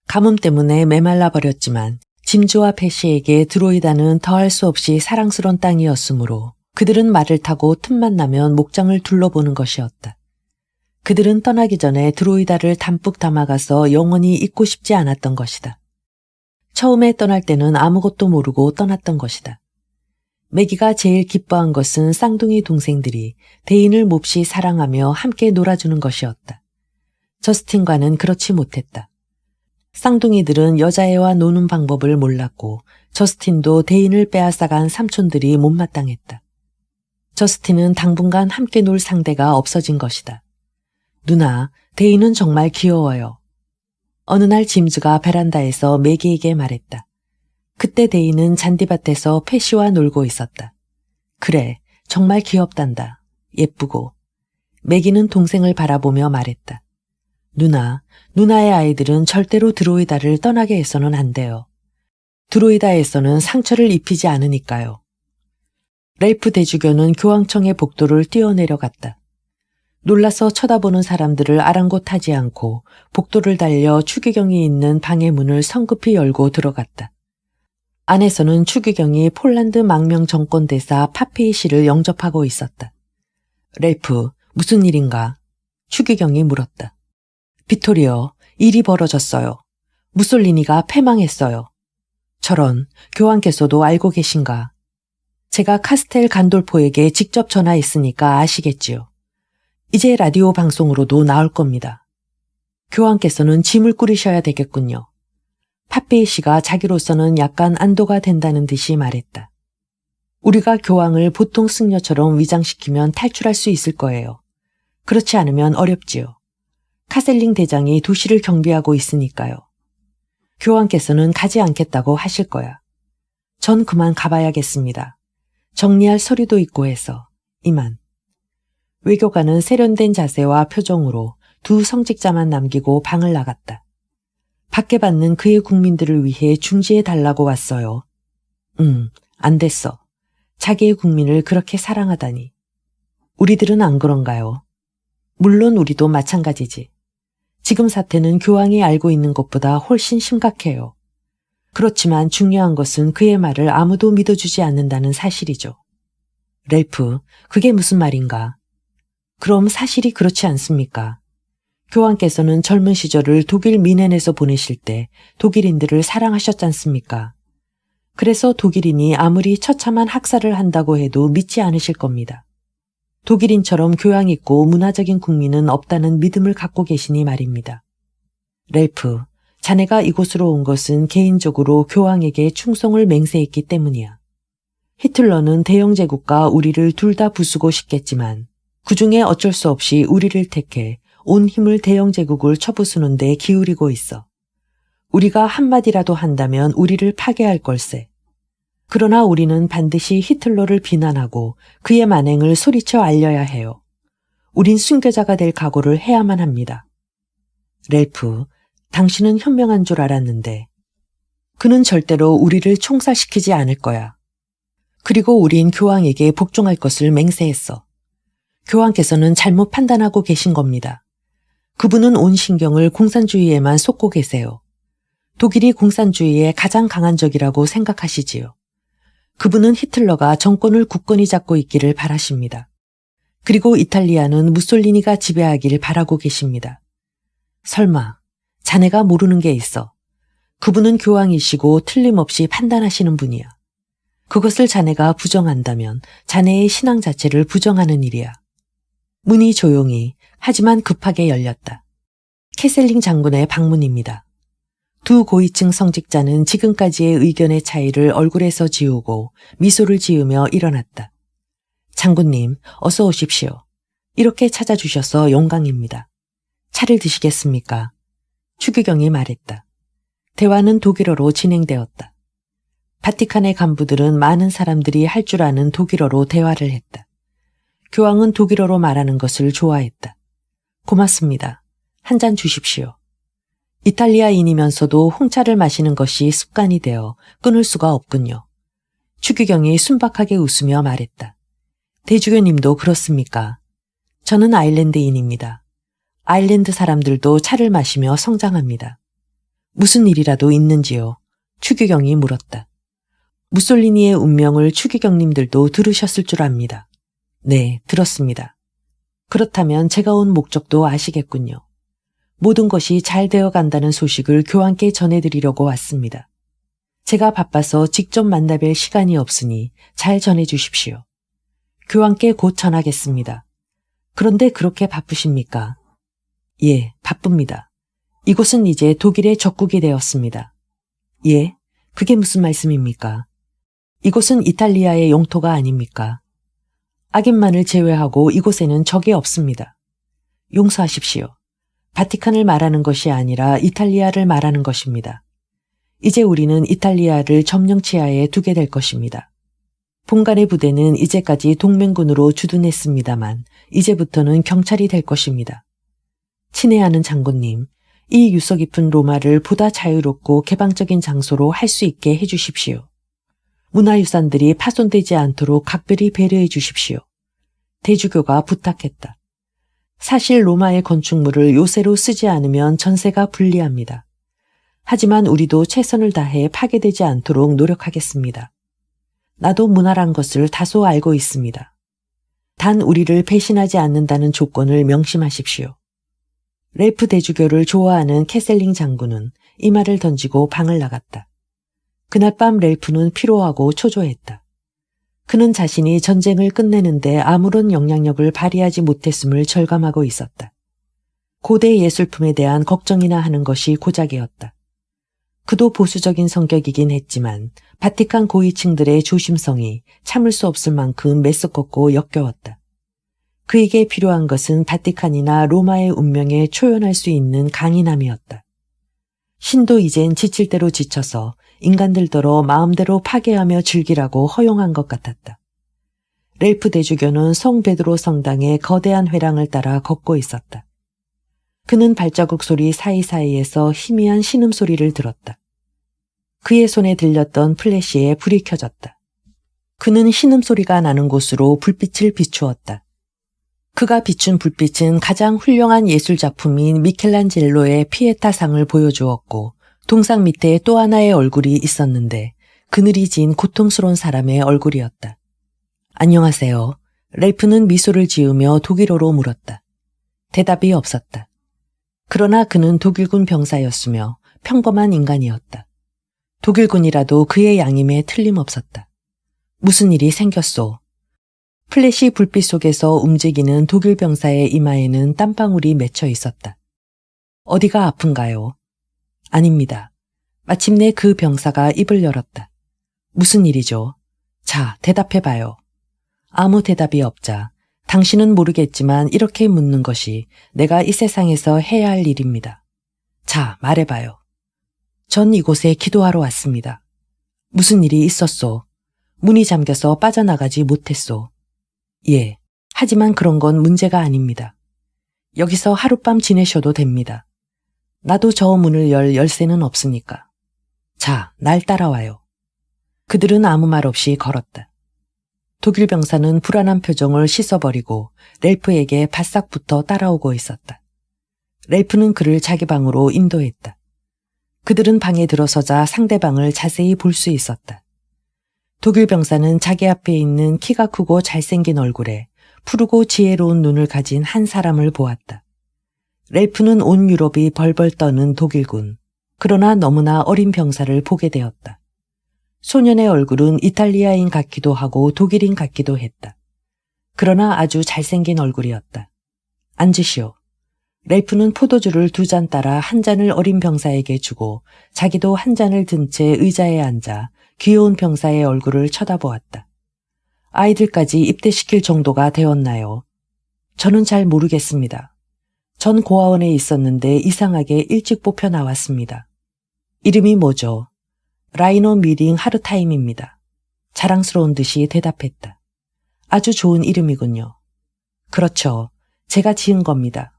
가뭄 때문에 메말라 버렸지만 짐즈와 패시에게 드로이다는 더할 수 없이 사랑스러운 땅이었으므로 그들은 말을 타고 틈만 나면 목장을 둘러보는 것이었다. 그들은 떠나기 전에 드로이다를 담뿍 담아가서 영원히 잊고 싶지 않았던 것이다. 처음에 떠날 때는 아무것도 모르고 떠났던 것이다. 매기가 제일 기뻐한 것은 쌍둥이 동생들이 대인을 몹시 사랑하며 함께 놀아주는 것이었다. 저스틴과는 그렇지 못했다. 쌍둥이들은 여자애와 노는 방법을 몰랐고 저스틴도 대인을 빼앗아간 삼촌들이 못마땅했다. 저스틴은 당분간 함께 놀 상대가 없어진 것이다. 누나, 대인은 정말 귀여워요. 어느 날 짐즈가 베란다에서 매기에게 말했다. 그때 데이는 잔디밭에서 패시와 놀고 있었다. 그래, 정말 귀엽단다. 예쁘고. 매기는 동생을 바라보며 말했다. 누나의 아이들은 절대로 드로이다를 떠나게 해서는 안 돼요. 드로이다에서는 상처를 입히지 않으니까요. 렐프 대주교는 교황청의 복도를 뛰어내려갔다. 놀라서 쳐다보는 사람들을 아랑곳하지 않고 복도를 달려 추기경이 있는 방의 문을 성급히 열고 들어갔다. 안에서는 추기경이 폴란드 망명 정권대사 파페이 씨를 영접하고 있었다. 렐프, 무슨 일인가? 추기경이 물었다. 비토리오, 일이 벌어졌어요. 무솔리니가 패망했어요. 저런, 교황께서도 알고 계신가? 제가 카스텔 간돌포에게 직접 전화했으니까 아시겠지요. 이제 라디오 방송으로도 나올 겁니다. 교황께서는 짐을 꾸리셔야 되겠군요. 파페이 씨가 자기로서는 약간 안도가 된다는 듯이 말했다. 우리가 교황을 보통 승려처럼 위장시키면 탈출할 수 있을 거예요. 그렇지 않으면 어렵지요. 카셀링 대장이 도시를 경비하고 있으니까요. 교황께서는 가지 않겠다고 하실 거야. 전 그만 가봐야겠습니다. 정리할 서류도 있고 해서 이만. 외교관은 세련된 자세와 표정으로 두 성직자만 남기고 방을 나갔다. 밖에 받는 그의 국민들을 위해 중지해달라고 왔어요. 안 됐어. 자기의 국민을 그렇게 사랑하다니. 우리들은 안 그런가요? 물론 우리도 마찬가지지. 지금 사태는 교황이 알고 있는 것보다 훨씬 심각해요. 그렇지만 중요한 것은 그의 말을 아무도 믿어주지 않는다는 사실이죠. 렐프, 그게 무슨 말인가? 그럼 사실이 그렇지 않습니까? 교황께서는 젊은 시절을 독일 미넨에서 보내실 때 독일인들을 사랑하셨잖습니까? 그래서 독일인이 아무리 처참한 학살을 한다고 해도 믿지 않으실 겁니다. 독일인처럼 교양 있고 문화적인 국민은 없다는 믿음을 갖고 계시니 말입니다. 렐프, 자네가 이곳으로 온 것은 개인적으로 교황에게 충성을 맹세했기 때문이야. 히틀러는 대영제국과 우리를 둘 다 부수고 싶겠지만 그중에 어쩔 수 없이 우리를 택해 온 힘을 대영제국을 쳐부수는 데 기울이고 있어. 우리가 한마디라도 한다면 우리를 파괴할 걸세. 그러나 우리는 반드시 히틀러를 비난하고 그의 만행을 소리쳐 알려야 해요. 우린 순교자가 될 각오를 해야만 합니다. 렐프, 당신은 현명한 줄 알았는데 그는 절대로 우리를 총살시키지 않을 거야. 그리고 우린 교황에게 복종할 것을 맹세했어. 교황께서는 잘못 판단하고 계신 겁니다. 그분은 온 신경을 공산주의에만 쏟고 계세요. 독일이 공산주의에 가장 강한 적이라고 생각하시지요. 그분은 히틀러가 정권을 굳건히 잡고 있기를 바라십니다. 그리고 이탈리아는 무솔리니가 지배하기를 바라고 계십니다. 설마 자네가 모르는 게 있어. 그분은 교황이시고 틀림없이 판단하시는 분이야. 그것을 자네가 부정한다면 자네의 신앙 자체를 부정하는 일이야. 문이 조용히 하지만 급하게 열렸다. 캐셀링 장군의 방문입니다. 두 고위층 성직자는 지금까지의 의견의 차이를 얼굴에서 지우고 미소를 지으며 일어났다. 장군님, 어서 오십시오. 이렇게 찾아주셔서 영광입니다. 차를 드시겠습니까? 추기경이 말했다. 대화는 독일어로 진행되었다. 바티칸의 간부들은 많은 사람들이 할 줄 아는 독일어로 대화를 했다. 교황은 독일어로 말하는 것을 좋아했다. 고맙습니다. 한 잔 주십시오. 이탈리아인이면서도 홍차를 마시는 것이 습관이 되어 끊을 수가 없군요. 추기경이 순박하게 웃으며 말했다. 대주교님도 그렇습니까? 저는 아일랜드인입니다. 아일랜드 사람들도 차를 마시며 성장합니다. 무슨 일이라도 있는지요? 추기경이 물었다. 무솔리니의 운명을 추기경님들도 들으셨을 줄 압니다. 네, 들었습니다. 그렇다면 제가 온 목적도 아시겠군요. 모든 것이 잘 되어 간다는 소식을 교황께 전해드리려고 왔습니다. 제가 바빠서 직접 만나뵐 시간이 없으니 잘 전해주십시오. 교황께 곧 전하겠습니다. 그런데 그렇게 바쁘십니까? 예, 바쁩니다. 이곳은 이제 독일의 적국이 되었습니다. 예? 그게 무슨 말씀입니까? 이곳은 이탈리아의 영토가 아닙니까? 악인만을 제외하고 이곳에는 적이 없습니다. 용서하십시오. 바티칸을 말하는 것이 아니라 이탈리아를 말하는 것입니다. 이제 우리는 이탈리아를 점령 치하에 두게 될 것입니다. 본관의 부대는 이제까지 동맹군으로 주둔했습니다만 이제부터는 경찰이 될 것입니다. 친애하는 장군님, 이 유서 깊은 로마를 보다 자유롭고 개방적인 장소로 할 수 있게 해주십시오. 문화유산들이 파손되지 않도록 각별히 배려해 주십시오. 대주교가 부탁했다. 사실 로마의 건축물을 요새로 쓰지 않으면 전세가 불리합니다. 하지만 우리도 최선을 다해 파괴되지 않도록 노력하겠습니다. 나도 문화란 것을 다소 알고 있습니다. 단 우리를 배신하지 않는다는 조건을 명심하십시오. 렐프 대주교를 좋아하는 캐셀링 장군은 이 말을 던지고 방을 나갔다. 그날 밤 렐프는 피로하고 초조했다. 그는 자신이 전쟁을 끝내는데 아무런 영향력을 발휘하지 못했음을 절감하고 있었다. 고대 예술품에 대한 걱정이나 하는 것이 고작이었다. 그도 보수적인 성격이긴 했지만 바티칸 고위층들의 조심성이 참을 수 없을 만큼 메스껍고 역겨웠다. 그에게 필요한 것은 바티칸이나 로마의 운명에 초연할 수 있는 강인함이었다. 신도 이젠 지칠 대로 지쳐서 인간들더러 마음대로 파괴하며 즐기라고 허용한 것 같았다. 렐프 대주교는 성 베드로 성당의 거대한 회랑을 따라 걷고 있었다. 그는 발자국 소리 사이사이에서 희미한 신음소리를 들었다. 그의 손에 들렸던 플래시에 불이 켜졌다. 그는 신음소리가 나는 곳으로 불빛을 비추었다. 그가 비춘 불빛은 가장 훌륭한 예술작품인 미켈란젤로의 피에타상을 보여주었고 동상 밑에 또 하나의 얼굴이 있었는데 그늘이 진 고통스러운 사람의 얼굴이었다. 안녕하세요. 렐프는 미소를 지으며 독일어로 물었다. 대답이 없었다. 그러나 그는 독일군 병사였으며 평범한 인간이었다. 독일군이라도 그의 양임에 틀림없었다. 무슨 일이 생겼소? 플래시 불빛 속에서 움직이는 독일 병사의 이마에는 땀방울이 맺혀 있었다. 어디가 아픈가요? 아닙니다. 마침내 그 병사가 입을 열었다. 무슨 일이죠? 자, 대답해봐요. 아무 대답이 없자 당신은 모르겠지만 이렇게 묻는 것이 내가 이 세상에서 해야 할 일입니다. 자, 말해봐요. 전 이곳에 기도하러 왔습니다. 무슨 일이 있었소? 문이 잠겨서 빠져나가지 못했소. 예, 하지만 그런 건 문제가 아닙니다. 여기서 하룻밤 지내셔도 됩니다. 나도 저 문을 열 열쇠는 없으니까. 자, 날 따라와요. 그들은 아무 말 없이 걸었다. 독일 병사는 불안한 표정을 씻어버리고 렐프에게 바싹 붙어 따라오고 있었다. 렐프는 그를 자기 방으로 인도했다. 그들은 방에 들어서자 상대방을 자세히 볼 수 있었다. 독일 병사는 자기 앞에 있는 키가 크고 잘생긴 얼굴에 푸르고 지혜로운 눈을 가진 한 사람을 보았다. 렐프는 온 유럽이 벌벌 떠는 독일군, 그러나 너무나 어린 병사를 보게 되었다. 소년의 얼굴은 이탈리아인 같기도 하고 독일인 같기도 했다. 그러나 아주 잘생긴 얼굴이었다. 앉으시오. 렐프는 포도주를 2잔 따라 한 잔을 어린 병사에게 주고 자기도 한 잔을 든 채 의자에 앉아 귀여운 병사의 얼굴을 쳐다보았다. 아이들까지 입대시킬 정도가 되었나요? 저는 잘 모르겠습니다. 전 고아원에 있었는데 이상하게 일찍 뽑혀 나왔습니다. 이름이 뭐죠? 라이노 미링 하르타임입니다. 자랑스러운 듯이 대답했다. 아주 좋은 이름이군요. 그렇죠. 제가 지은 겁니다.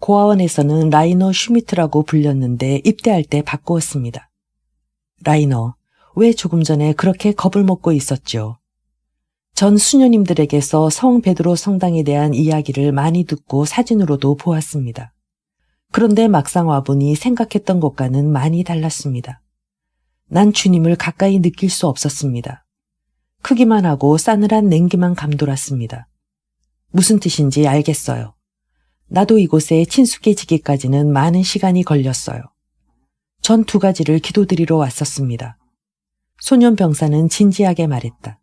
고아원에서는 라이너 슈미트라고 불렸는데 입대할 때 바꾸었습니다. 라이너, 왜 조금 전에 그렇게 겁을 먹고 있었죠? 전 수녀님들에게서 성 베드로 성당에 대한 이야기를 많이 듣고 사진으로도 보았습니다. 그런데 막상 와보니 생각했던 것과는 많이 달랐습니다. 난 주님을 가까이 느낄 수 없었습니다. 크기만 하고 싸늘한 냉기만 감돌았습니다. 무슨 뜻인지 알겠어요. 나도 이곳에 친숙해지기까지는 많은 시간이 걸렸어요. 전 2가지를 기도드리러 왔었습니다. 소년 병사는 진지하게 말했다.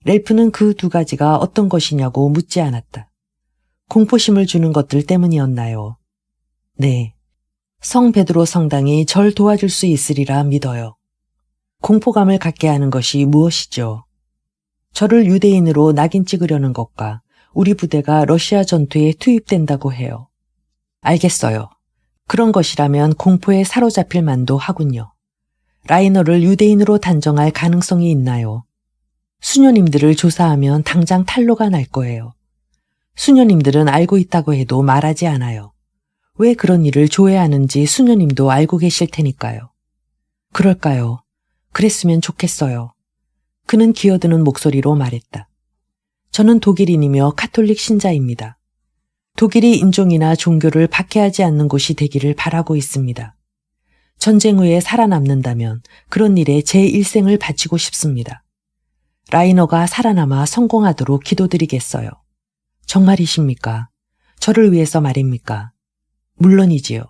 렐프는 그 2가지가 어떤 것이냐고 묻지 않았다. 공포심을 주는 것들 때문이었나요? 네. 성 베드로 성당이 절 도와줄 수 있으리라 믿어요. 공포감을 갖게 하는 것이 무엇이죠? 저를 유대인으로 낙인 찍으려는 것과 우리 부대가 러시아 전투에 투입된다고 해요. 알겠어요. 그런 것이라면 공포에 사로잡힐 만도 하군요. 라이너를 유대인으로 단정할 가능성이 있나요? 수녀님들을 조사하면 당장 탄로가 날 거예요. 수녀님들은 알고 있다고 해도 말하지 않아요. 왜 그런 일을 조회하는지 수녀님도 알고 계실 테니까요. 그럴까요? 그랬으면 좋겠어요. 그는 기어드는 목소리로 말했다. 저는 독일인이며 카톨릭 신자입니다. 독일이 인종이나 종교를 박해하지 않는 곳이 되기를 바라고 있습니다. 전쟁 후에 살아남는다면 그런 일에 제 일생을 바치고 싶습니다. 라이너가 살아남아 성공하도록 기도드리겠어요. 정말이십니까? 저를 위해서 말입니까? 물론이지요.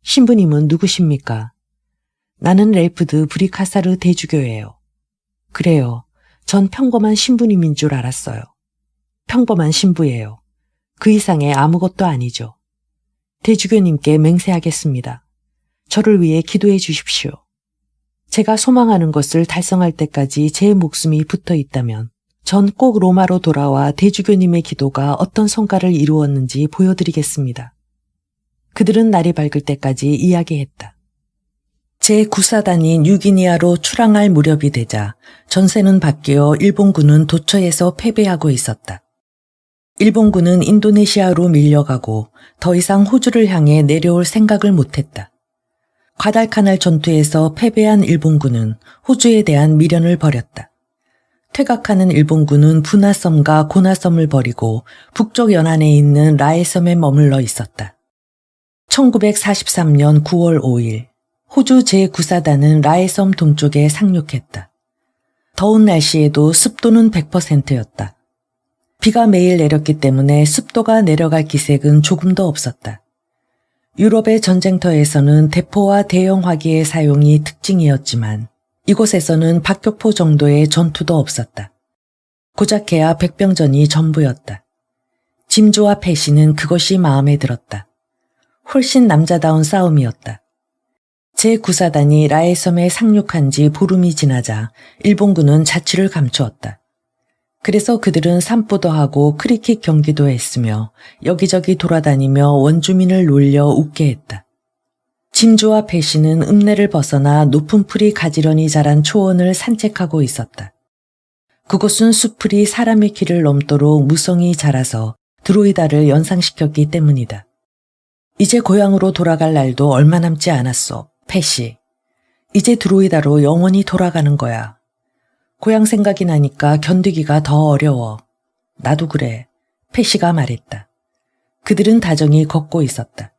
신부님은 누구십니까? 나는 렐프드 브리카사르 대주교예요. 그래요. 전 평범한 신부님인 줄 알았어요. 평범한 신부예요. 그 이상의 아무것도 아니죠. 대주교님께 맹세하겠습니다. 저를 위해 기도해 주십시오. 제가 소망하는 것을 달성할 때까지 제 목숨이 붙어 있다면 전 꼭 로마로 돌아와 대주교님의 기도가 어떤 성과를 이루었는지 보여드리겠습니다. 그들은 날이 밝을 때까지 이야기했다. 제9사단이 뉴기니아로 출항할 무렵이 되자 전세는 바뀌어 일본군은 도처에서 패배하고 있었다. 일본군은 인도네시아로 밀려가고 더 이상 호주를 향해 내려올 생각을 못했다. 과달카날 전투에서 패배한 일본군은 호주에 대한 미련을 버렸다. 퇴각하는 일본군은 부나섬과 고나섬을 버리고 북쪽 연안에 있는 라에섬에 머물러 있었다. 1943년 9월 5일 호주 제9사단은 라에섬 동쪽에 상륙했다. 더운 날씨에도 습도는 100%였다. 비가 매일 내렸기 때문에 습도가 내려갈 기색은 조금도 없었다. 유럽의 전쟁터에서는 대포와 대형 화기의 사용이 특징이었지만 이곳에서는 박격포 정도의 전투도 없었다. 고작해야 백병전이 전부였다. 짐즈와 패시는 그것이 마음에 들었다. 훨씬 남자다운 싸움이었다. 제9사단이 라에섬에 상륙한 지 보름이 지나자 일본군은 자취를 감추었다. 그래서 그들은 산보도 하고 크리켓 경기도 했으며 여기저기 돌아다니며 원주민을 놀려 웃게 했다. 짐즈와 패시는 읍내를 벗어나 높은 풀이 가지런히 자란 초원을 산책하고 있었다. 그곳은 숲풀이 사람의 키를 넘도록 무성히 자라서 드로이다를 연상시켰기 때문이다. 이제 고향으로 돌아갈 날도 얼마 남지 않았어, 패시. 이제 드로이다로 영원히 돌아가는 거야. 고향 생각이 나니까 견디기가 더 어려워. 나도 그래, 패시가 말했다. 그들은 다정히 걷고 있었다.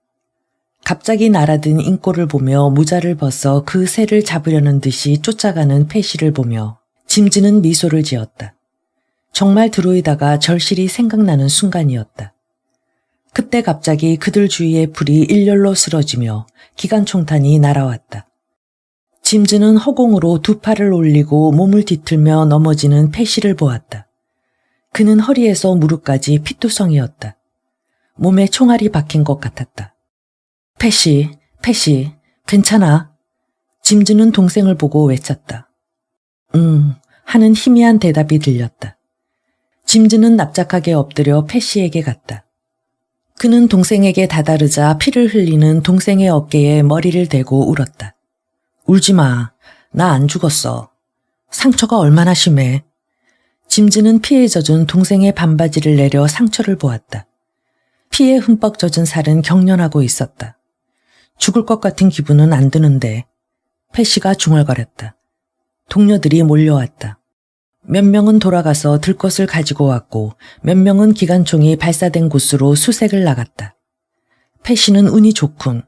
갑자기 날아든 인꼬를 보며 모자를 벗어 그 새를 잡으려는 듯이 쫓아가는 패시를 보며 짐즈는 미소를 지었다. 정말 드로이다가 절실히 생각나는 순간이었다. 그때 갑자기 그들 주위의 불이 일렬로 쓰러지며 기관총탄이 날아왔다. 짐즈는 허공으로 두 팔을 올리고 몸을 뒤틀며 넘어지는 패시를 보았다. 그는 허리에서 무릎까지 피투성이었다. 몸에 총알이 박힌 것 같았다. 패시, 괜찮아? 짐즈는 동생을 보고 외쳤다. 하는 희미한 대답이 들렸다. 짐즈는 납작하게 엎드려 패시에게 갔다. 그는 동생에게 다다르자 피를 흘리는 동생의 어깨에 머리를 대고 울었다. 울지 마. 나 안 죽었어. 상처가 얼마나 심해. 짐즈는 피에 젖은 동생의 반바지를 내려 상처를 보았다. 피에 흠뻑 젖은 살은 경련하고 있었다. 죽을 것 같은 기분은 안 드는데. 패시가 중얼거렸다. 동료들이 몰려왔다. 몇 명은 돌아가서 들 것을 가지고 왔고 몇 명은 기관총이 발사된 곳으로 수색을 나갔다. 패시는 운이 좋군.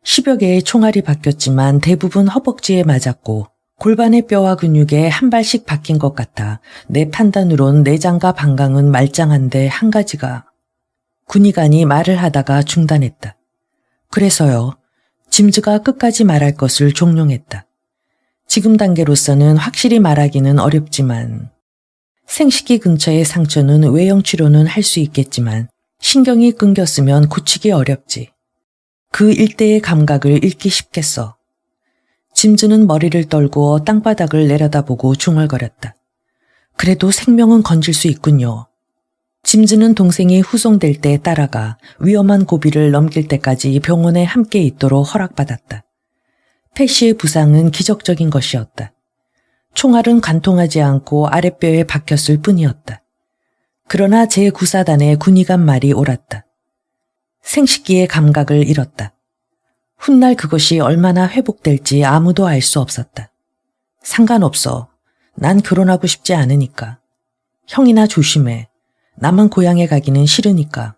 10여 개의 총알이 박혔지만 대부분 허벅지에 맞았고 골반의 뼈와 근육에 한 발씩 박힌 것 같아 내 판단으론 내장과 방광은 말짱한데 한 가지가. 군의관이 말을 하다가 중단했다. 그래서요. 짐즈가 끝까지 말할 것을 종용했다. 지금 단계로서는 확실히 말하기는 어렵지만 생식기 근처의 상처는 외형 치료는 할 수 있겠지만 신경이 끊겼으면 고치기 어렵지. 그 일대의 감각을 잃기 쉽겠어. 짐즈는 머리를 떨구어 땅바닥을 내려다보고 중얼거렸다. 그래도 생명은 건질 수 있군요. 짐즈는 동생이 후송될 때 따라가 위험한 고비를 넘길 때까지 병원에 함께 있도록 허락받았다. 패시의 부상은 기적적인 것이었다. 총알은 관통하지 않고 아랫뼈에 박혔을 뿐이었다. 그러나 제9사단의 군의관 말이 옳았다. 생식기의 감각을 잃었다. 훗날 그것이 얼마나 회복될지 아무도 알 수 없었다. 상관없어. 난 결혼하고 싶지 않으니까. 형이나 조심해. 나만 고향에 가기는 싫으니까.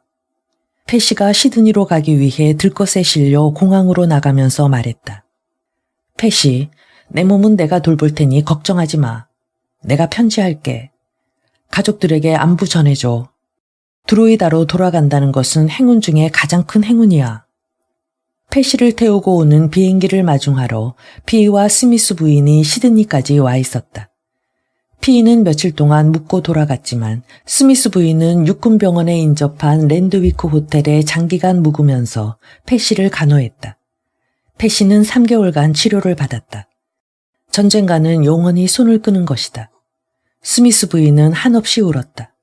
패시가 시드니로 가기 위해 들것에 실려 공항으로 나가면서 말했다. 패시, 내 몸은 내가 돌볼 테니 걱정하지 마. 내가 편지할게. 가족들에게 안부 전해줘. 드로이다로 돌아간다는 것은 행운 중에 가장 큰 행운이야. 패시를 태우고 오는 비행기를 마중하러 피와 스미스 부인이 시드니까지 와 있었다. 피는 며칠 동안 묵고 돌아갔지만 스미스 부인은 육군병원에 인접한 랜드위크 호텔에 장기간 묵으면서 패시를 간호했다. 패시는 3개월간 치료를 받았다. 전쟁과는 영원히 손을 끄는 것이다. 스미스 부인은 한없이 울었다.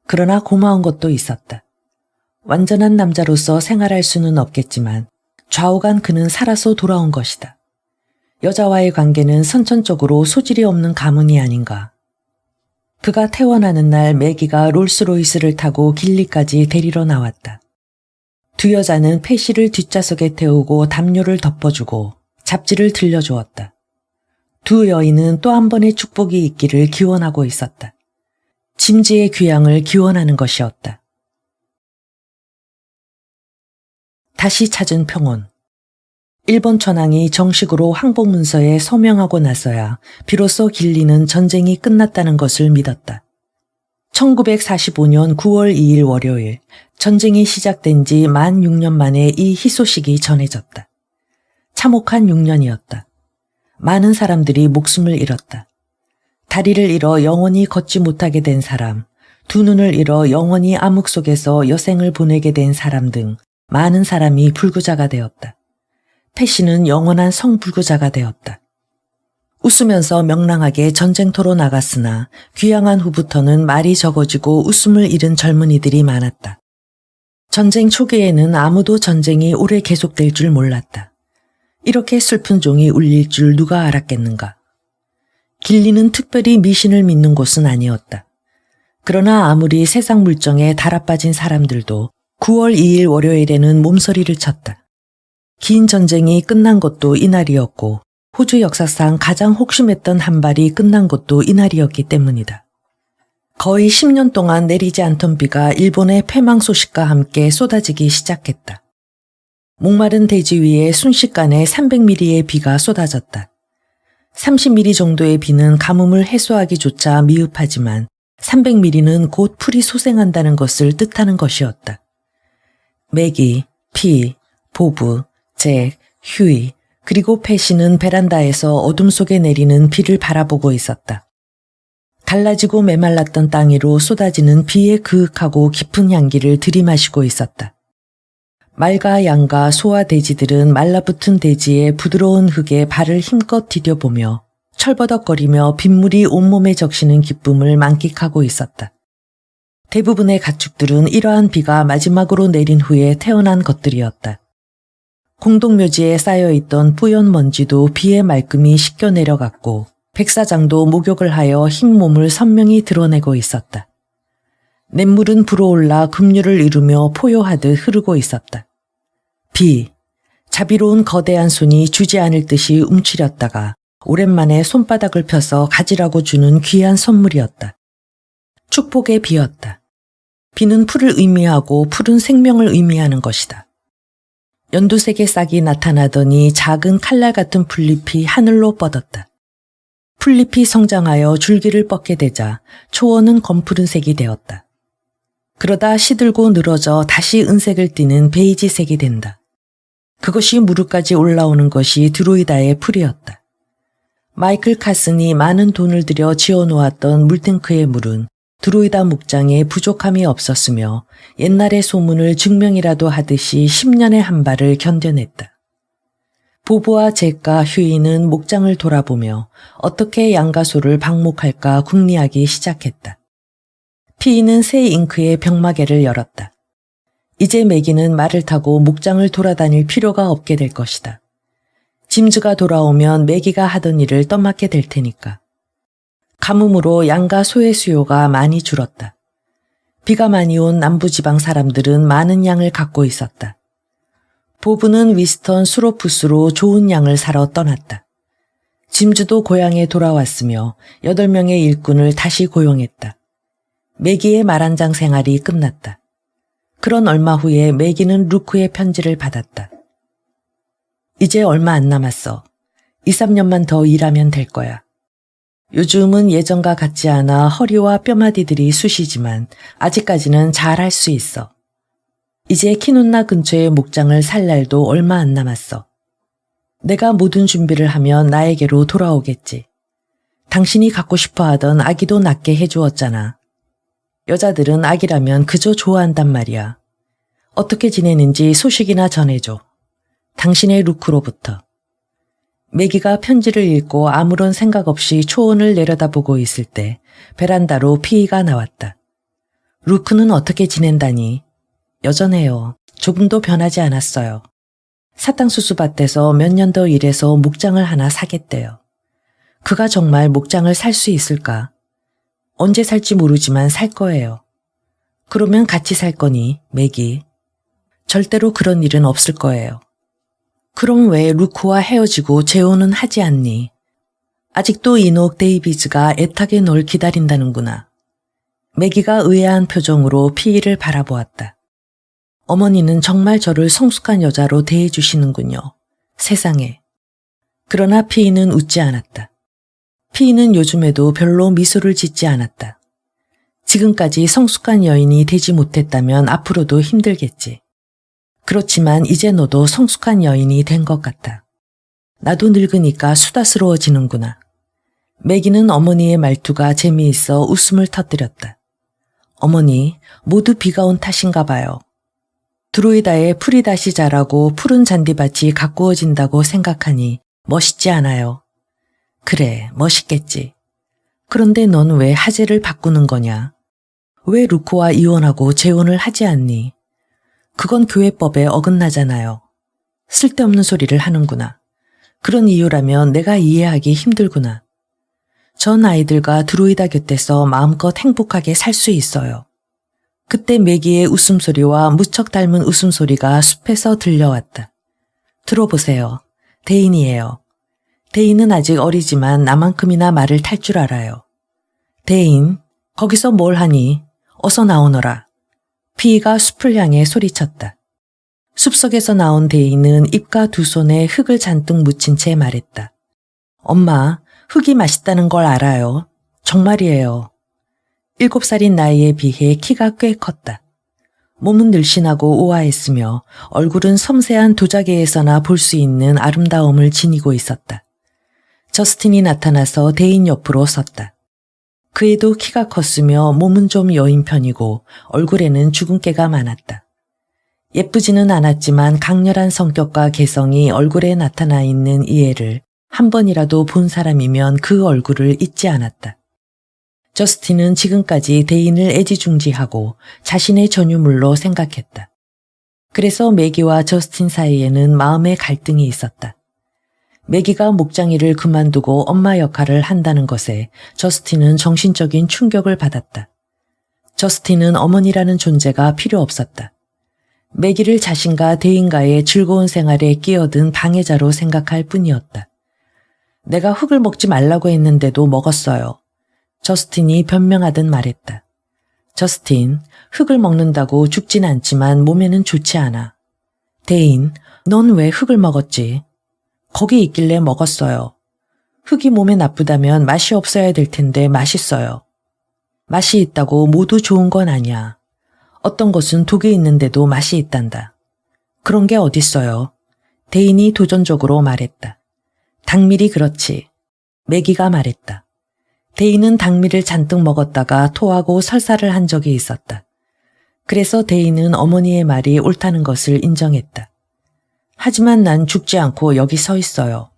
그러나 고마운 것도 있었다. 완전한 남자로서 생활할 수는 없겠지만 좌우간 그는 살아서 돌아온 것이다. 여자와의 관계는 선천적으로 소질이 없는 가문이 아닌가. 그가 퇴원하는 날 매기가 롤스로이스를 타고 길리까지 데리러 나왔다. 두 여자는 패시를 뒷좌석에 태우고 담요를 덮어주고 잡지를 들려주었다. 두 여인은 또 한 번의 축복이 있기를 기원하고 있었다. 짐즈의 귀향을 기원하는 것이었다. 다시 찾은 평온. 일본 천황이 정식으로 항복문서에 서명하고 나서야 비로소 길리는 전쟁이 끝났다는 것을 믿었다. 1945년 9월 2일 월요일, 전쟁이 시작된 지 만 6년 만에 이 희소식이 전해졌다. 참혹한 6년이었다. 많은 사람들이 목숨을 잃었다. 다리를 잃어 영원히 걷지 못하게 된 사람, 두 눈을 잃어 영원히 암흑 속에서 여생을 보내게 된 사람 등 많은 사람이 불구자가 되었다. 패시는 영원한 성불구자가 되었다. 웃으면서 명랑하게 전쟁터로 나갔으나 귀향한 후부터는 말이 적어지고 웃음을 잃은 젊은이들이 많았다. 전쟁 초기에는 아무도 전쟁이 오래 계속될 줄 몰랐다. 이렇게 슬픈 종이 울릴 줄 누가 알았겠는가. 길리는 특별히 미신을 믿는 곳은 아니었다. 그러나 아무리 세상 물정에 달아빠진 사람들도 9월 2일 월요일에는 몸서리를 쳤다. 긴 전쟁이 끝난 것도 이날이었고 호주 역사상 가장 혹심했던 한발이 끝난 것도 이날이었기 때문이다. 거의 10년 동안 내리지 않던 비가 일본의 패망 소식과 함께 쏟아지기 시작했다. 목마른 대지 위에 순식간에 300mm의 비가 쏟아졌다. 30mm 정도의 비는 가뭄을 해소하기조차 미흡하지만 300mm는 곧 풀이 소생한다는 것을 뜻하는 것이었다. 매기, 피, 보브, 잭, 휴이, 그리고 패시는 베란다에서 어둠 속에 내리는 비를 바라보고 있었다. 갈라지고 메말랐던 땅 위로 쏟아지는 비의 그윽하고 깊은 향기를 들이마시고 있었다. 말과 양과 소와 돼지들은 말라붙은 대지의 부드러운 흙에 발을 힘껏 디뎌보며 철버덕거리며 빗물이 온몸에 적시는 기쁨을 만끽하고 있었다. 대부분의 가축들은 이러한 비가 마지막으로 내린 후에 태어난 것들이었다. 공동묘지에 쌓여있던 뿌연 먼지도 비의 말끔히 씻겨 내려갔고 백사장도 목욕을 하여 흰 몸을 선명히 드러내고 있었다. 냇물은 불어올라 급류를 이루며 포효하듯 흐르고 있었다. 비, 자비로운 거대한 손이 주지 않을 듯이 움츠렸다가 오랜만에 손바닥을 펴서 가지라고 주는 귀한 선물이었다. 축복의 비였다. 비는 풀을 의미하고 풀은 생명을 의미하는 것이다. 연두색의 싹이 나타나더니 작은 칼날 같은 풀잎이 하늘로 뻗었다. 풀잎이 성장하여 줄기를 뻗게 되자 초원은 검푸른색이 되었다. 그러다 시들고 늘어져 다시 은색을 띠는 베이지색이 된다. 그것이 무릎까지 올라오는 것이 드로이다의 풀이었다. 마이클 카슨이 많은 돈을 들여 지어놓았던 물탱크의 물은 드로이다 목장에 부족함이 없었으며 옛날의 소문을 증명이라도 하듯이 10년의 한 발을 견뎌냈다. 보브와 잭과 휴이는 목장을 돌아보며 어떻게 양과 소를 방목할까 궁리하기 시작했다. 피이는 새 잉크의 병마개를 열었다. 이제 매기는 말을 타고 목장을 돌아다닐 필요가 없게 될 것이다. 짐즈가 돌아오면 매기가 하던 일을 떠맡게 될 테니까. 가뭄으로 양과 소의 수요가 많이 줄었다. 비가 많이 온 남부지방 사람들은 많은 양을 갖고 있었다. 보브는 위스턴 수로푸스로 좋은 양을 사러 떠났다. 짐즈도 고향에 돌아왔으며 8명의 일꾼을 다시 고용했다. 매기의 말 한 장 생활이 끝났다. 그런 얼마 후에 매기는 루크의 편지를 받았다. 이제 얼마 안 남았어. 2, 3년만 더 일하면 될 거야. 요즘은 예전과 같지 않아 허리와 뼈마디들이 쑤시지만 아직까지는 잘할 수 있어. 이제 키눈나 근처의 목장을 살 날도 얼마 안 남았어. 내가 모든 준비를 하면 나에게로 돌아오겠지. 당신이 갖고 싶어 하던 아기도 낳게 해주었잖아. 여자들은 아기라면 그저 좋아한단 말이야. 어떻게 지내는지 소식이나 전해줘. 당신의 루크로부터. 매기가 편지를 읽고 아무런 생각 없이 초원을 내려다보고 있을 때 베란다로 피이가 나왔다. 루크는 어떻게 지낸다니? 여전해요. 조금도 변하지 않았어요. 사탕수수밭에서 몇 년 더 일해서 목장을 하나 사겠대요. 그가 정말 목장을 살 수 있을까? 언제 살지 모르지만 살 거예요. 그러면 같이 살 거니, 매기. 절대로 그런 일은 없을 거예요. 그럼 왜 루크와 헤어지고 재혼은 하지 않니? 아직도 이녹 데이비즈가 애타게 널 기다린다는구나. 매기가 의아한 표정으로 피이를 바라보았다. 어머니는 정말 저를 성숙한 여자로 대해주시는군요. 세상에. 그러나 피이는 웃지 않았다. 피이는 요즘에도 별로 미소를 짓지 않았다. 지금까지 성숙한 여인이 되지 못했다면 앞으로도 힘들겠지. 그렇지만 이제 너도 성숙한 여인이 된 것 같아. 나도 늙으니까 수다스러워지는구나. 매기는 어머니의 말투가 재미있어 웃음을 터뜨렸다. 어머니, 모두 비가 온 탓인가 봐요. 드로이다에 풀이 다시 자라고 푸른 잔디밭이 가꾸어진다고 생각하니 멋있지 않아요? 그래, 멋있겠지. 그런데 넌 왜 하재를 바꾸는 거냐? 왜 루크와 이혼하고 재혼을 하지 않니? 그건 교회법에 어긋나잖아요. 쓸데없는 소리를 하는구나. 그런 이유라면 내가 이해하기 힘들구나. 전 아이들과 드로이다 곁에서 마음껏 행복하게 살 수 있어요. 그때 매기의 웃음소리와 무척 닮은 웃음소리가 숲에서 들려왔다. 들어보세요. 대인이에요. 대인은 아직 어리지만 나만큼이나 말을 탈 줄 알아요. 대인, 거기서 뭘 하니? 어서 나오너라. 피이가 숲을 향해 소리쳤다. 숲속에서 나온 대인은 입과 두 손에 흙을 잔뜩 묻힌 채 말했다. 엄마, 흙이 맛있다는 걸 알아요. 정말이에요. 7살인 나이에 비해 키가 꽤 컸다. 몸은 늘씬하고 우아했으며 얼굴은 섬세한 도자기에서나 볼 수 있는 아름다움을 지니고 있었다. 저스틴이 나타나서 대인 옆으로 섰다. 그에도 키가 컸으며 몸은 좀 여인 편이고 얼굴에는 주근깨가 많았다. 예쁘지는 않았지만 강렬한 성격과 개성이 얼굴에 나타나 있는 이 애를 한 번이라도 본 사람이면 그 얼굴을 잊지 않았다. 저스틴은 지금까지 대인을 애지중지하고 자신의 전유물로 생각했다. 그래서 매기와 저스틴 사이에는 마음의 갈등이 있었다. 매기가 목장일을 그만두고 엄마 역할을 한다는 것에 저스틴은 정신적인 충격을 받았다. 저스틴은 어머니라는 존재가 필요 없었다. 매기를 자신과 대인과의 즐거운 생활에 끼어든 방해자로 생각할 뿐이었다. 내가 흙을 먹지 말라고 했는데도 먹었어요. 저스틴이 변명하듯 말했다. 저스틴, 흙을 먹는다고 죽진 않지만 몸에는 좋지 않아. 대인, 넌 왜 흙을 먹었지? 거기 있길래 먹었어요. 흙이 몸에 나쁘다면 맛이 없어야 될 텐데 맛있어요. 맛이 있다고 모두 좋은 건 아니야. 어떤 것은 독이 있는데도 맛이 있단다. 그런 게 어딨어요? 대인이 도전적으로 말했다. 닭밀이 그렇지. 매기가 말했다. 대인은 닭밀을 잔뜩 먹었다가 토하고 설사를 한 적이 있었다. 그래서 대인은 어머니의 말이 옳다는 것을 인정했다. 하지만 난 죽지 않고 여기 서 있어요.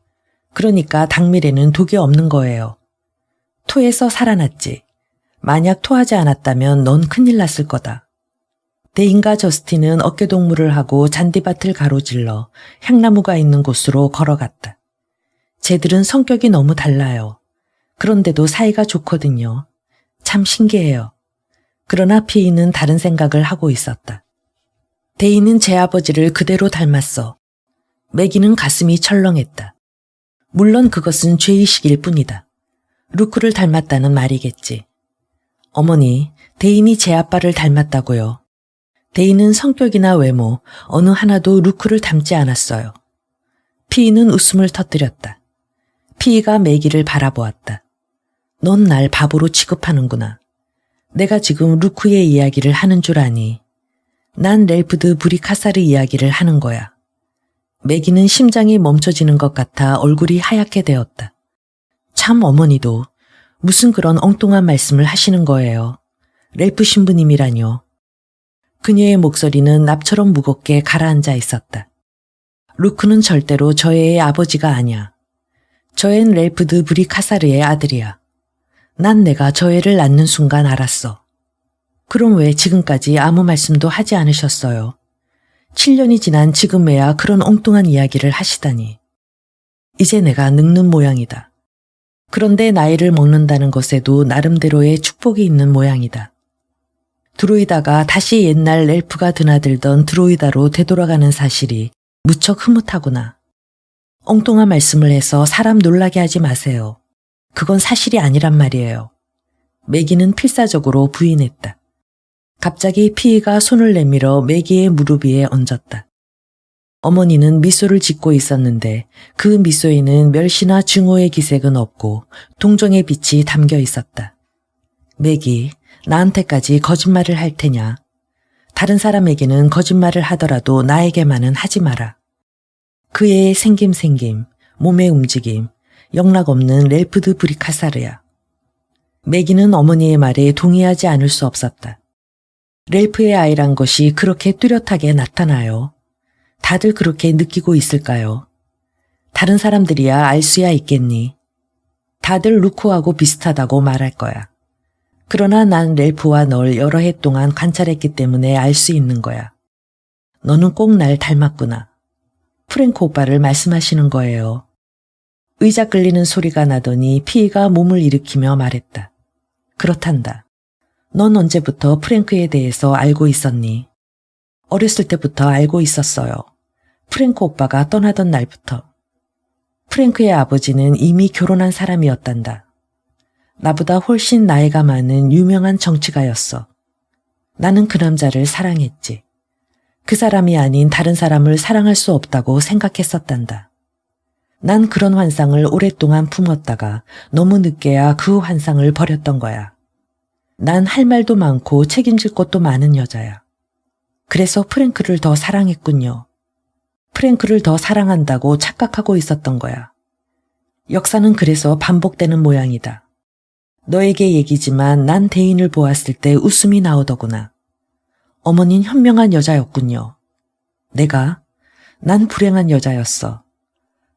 그러니까 닭밀에는 독이 없는 거예요. 토해서 살아났지. 만약 토하지 않았다면 넌 큰일 났을 거다. 대인과 저스틴은 어깨동무를 하고 잔디밭을 가로질러 향나무가 있는 곳으로 걸어갔다. 쟤들은 성격이 너무 달라요. 그런데도 사이가 좋거든요. 참 신기해요. 그러나 피이는 다른 생각을 하고 있었다. 대인은 제 아버지를 그대로 닮았어. 매기는 가슴이 철렁했다. 물론 그것은 죄의식일 뿐이다. 루크를 닮았다는 말이겠지. 어머니, 대인이 제 아빠를 닮았다고요. 데이는 성격이나 외모 어느 하나도 루크를 닮지 않았어요. 피이는 웃음을 터뜨렸다. 피이가 매기를 바라보았다. 넌 날 바보로 취급하는구나. 내가 지금 루크의 이야기를 하는 줄 아니. 난 렐프드 브리카사르 이야기를 하는 거야. 매기는 심장이 멈춰지는 것 같아 얼굴이 하얗게 되었다. 참 어머니도 무슨 그런 엉뚱한 말씀을 하시는 거예요. 렐프 신부님이라뇨. 그녀의 목소리는 납처럼 무겁게 가라앉아 있었다. 루크는 절대로 저 애의 아버지가 아니야. 저 앤 렐프드 브리카사르의 아들이야. 난 내가 저 애를 낳는 순간 알았어. 그럼 왜 지금까지 아무 말씀도 하지 않으셨어요? 7년이 지난 지금에야 그런 엉뚱한 이야기를 하시다니. 이제 내가 늙는 모양이다. 그런데 나이를 먹는다는 것에도 나름대로의 축복이 있는 모양이다. 드로이다가 다시 옛날 렐프가 드나들던 드로이다로 되돌아가는 사실이 무척 흐뭇하구나. 엉뚱한 말씀을 해서 사람 놀라게 하지 마세요. 그건 사실이 아니란 말이에요. 매기는 필사적으로 부인했다. 갑자기 피이가 손을 내밀어 매기의 무릎 위에 얹었다. 어머니는 미소를 짓고 있었는데 그 미소에는 멸시나 증오의 기색은 없고 동정의 빛이 담겨 있었다. 매기, 나한테까지 거짓말을 할 테냐? 다른 사람에게는 거짓말을 하더라도 나에게만은 하지 마라. 그의 생김, 몸의 움직임, 영락없는 렐프드 브리카사르야. 매기는 어머니의 말에 동의하지 않을 수 없었다. 렐프의 아이란 것이 그렇게 뚜렷하게 나타나요. 다들 그렇게 느끼고 있을까요? 다른 사람들이야 알 수야 있겠니? 다들 루크하고 비슷하다고 말할 거야. 그러나 난 렐프와 널 여러 해 동안 관찰했기 때문에 알 수 있는 거야. 너는 꼭 날 닮았구나. 프랭크 오빠를 말씀하시는 거예요. 의자 끌리는 소리가 나더니 피이가 몸을 일으키며 말했다. 그렇단다. 넌 언제부터 프랭크에 대해서 알고 있었니? 어렸을 때부터 알고 있었어요. 프랭크 오빠가 떠나던 날부터. 프랭크의 아버지는 이미 결혼한 사람이었단다. 나보다 훨씬 나이가 많은 유명한 정치가였어. 나는 그 남자를 사랑했지. 그 사람이 아닌 다른 사람을 사랑할 수 없다고 생각했었단다. 난 그런 환상을 오랫동안 품었다가 너무 늦게야 그 환상을 버렸던 거야. 난 할 말도 많고 책임질 것도 많은 여자야. 그래서 프랭크를 더 사랑했군요. 프랭크를 더 사랑한다고 착각하고 있었던 거야. 역사는 그래서 반복되는 모양이다. 너에게 얘기지만 난 대인을 보았을 때 웃음이 나오더구나. 어머닌 현명한 여자였군요. 난 불행한 여자였어.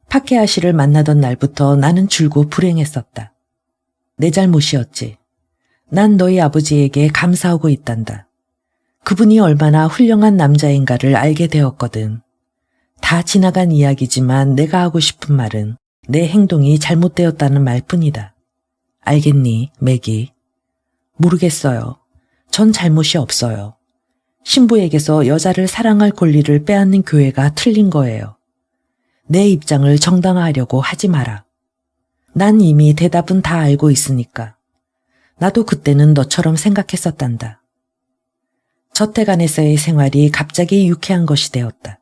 파케아 씨를 만나던 날부터 나는 줄곧 불행했었다. 내 잘못이었지. 난 너희 아버지에게 감사하고 있단다. 그분이 얼마나 훌륭한 남자인가를 알게 되었거든. 다 지나간 이야기지만 내가 하고 싶은 말은 내 행동이 잘못되었다는 말뿐이다. 알겠니, 매기? 모르겠어요. 전 잘못이 없어요. 신부에게서 여자를 사랑할 권리를 빼앗는 교회가 틀린 거예요. 내 입장을 정당화하려고 하지 마라. 난 이미 대답은 다 알고 있으니까. 나도 그때는 너처럼 생각했었단다. 저택 안에서의 생활이 갑자기 유쾌한 것이 되었다.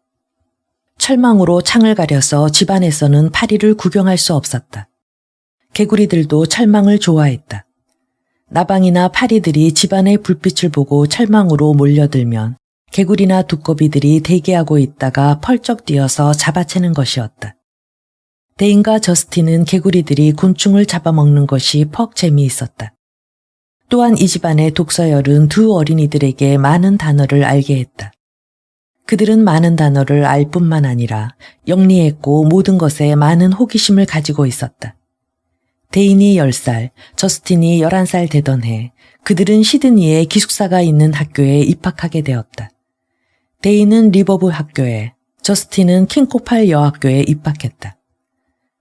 철망으로 창을 가려서 집 안에서는 파리를 구경할 수 없었다. 개구리들도 철망을 좋아했다. 나방이나 파리들이 집안의 불빛을 보고 철망으로 몰려들면 개구리나 두꺼비들이 대기하고 있다가 펄쩍 뛰어서 잡아채는 것이었다. 데인과 저스틴은 개구리들이 곤충을 잡아먹는 것이 퍽 재미있었다. 또한 이 집안의 독서열은 두 어린이들에게 많은 단어를 알게 했다. 그들은 많은 단어를 알 뿐만 아니라 영리했고 모든 것에 많은 호기심을 가지고 있었다. 데인이 10살, 저스틴이 11살 되던 해 그들은 시드니에 기숙사가 있는 학교에 입학하게 되었다. 데인은 리버브 학교에, 저스틴은 킹코팔 여학교에 입학했다.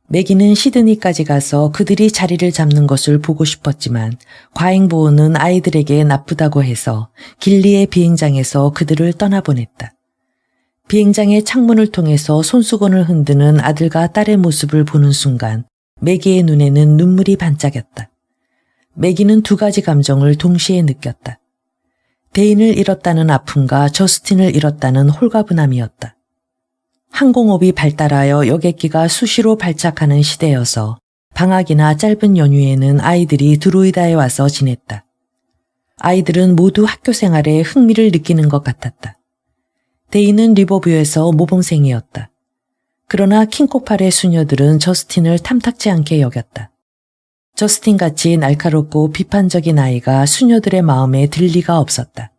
매기는 시드니까지 가서 그들이 자리를 잡는 것을 보고 싶었지만 과잉보호는 아이들에게 나쁘다고 해서 길리의 비행장에서 그들을 떠나보냈다. 비행장의 창문을 통해서 손수건을 흔드는 아들과 딸의 모습을 보는 순간 매기의 눈에는 눈물이 반짝였다. 매기는 두 가지 감정을 동시에 느꼈다. 대인을 잃었다는 아픔과 저스틴을 잃었다는 홀가분함이었다. 항공업이 발달하여 여객기가 수시로 발착하는 시대여서 방학이나 짧은 연휴에는 아이들이 드로이다에 와서 지냈다. 아이들은 모두 학교 생활에 흥미를 느끼는 것 같았다. 데이는 리버뷰에서 모범생이었다. 그러나 킹코팔의 수녀들은 저스틴을 탐탁지 않게 여겼다. 저스틴같이 날카롭고 비판적인 아이가 수녀들의 마음에 들 리가 없었다.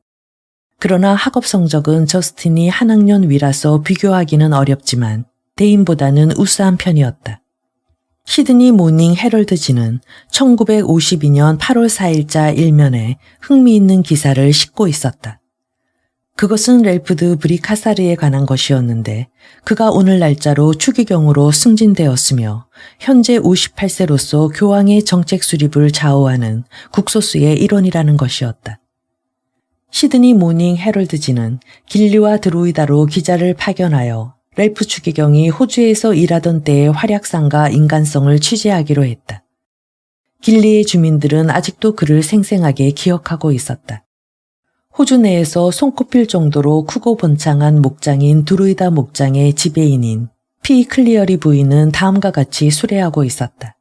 그러나 학업 성적은 저스틴이 한 학년 위라서 비교하기는 어렵지만 데인보다는 우수한 편이었다. 시드니 모닝 헤럴드지는 1952년 8월 4일자 일면에 흥미있는 기사를 싣고 있었다. 그것은 렐프드 브리카사르에 관한 것이었는데 그가 오늘 날짜로 추기경으로 승진되었으며 현재 58세로서 교황의 정책 수립을 좌우하는 국소수의 일원이라는 것이었다. 시드니 모닝 헤럴드지는 길리와 드로이다로 기자를 파견하여 렐프 추기경이 호주에서 일하던 때의 활약상과 인간성을 취재하기로 했다. 길리의 주민들은 아직도 그를 생생하게 기억하고 있었다. 호주 내에서 손꼽힐 정도로 크고 번창한 목장인 드로이다 목장의 지배인인 피 클리어리 부인은 다음과 같이 수레하고 있었다.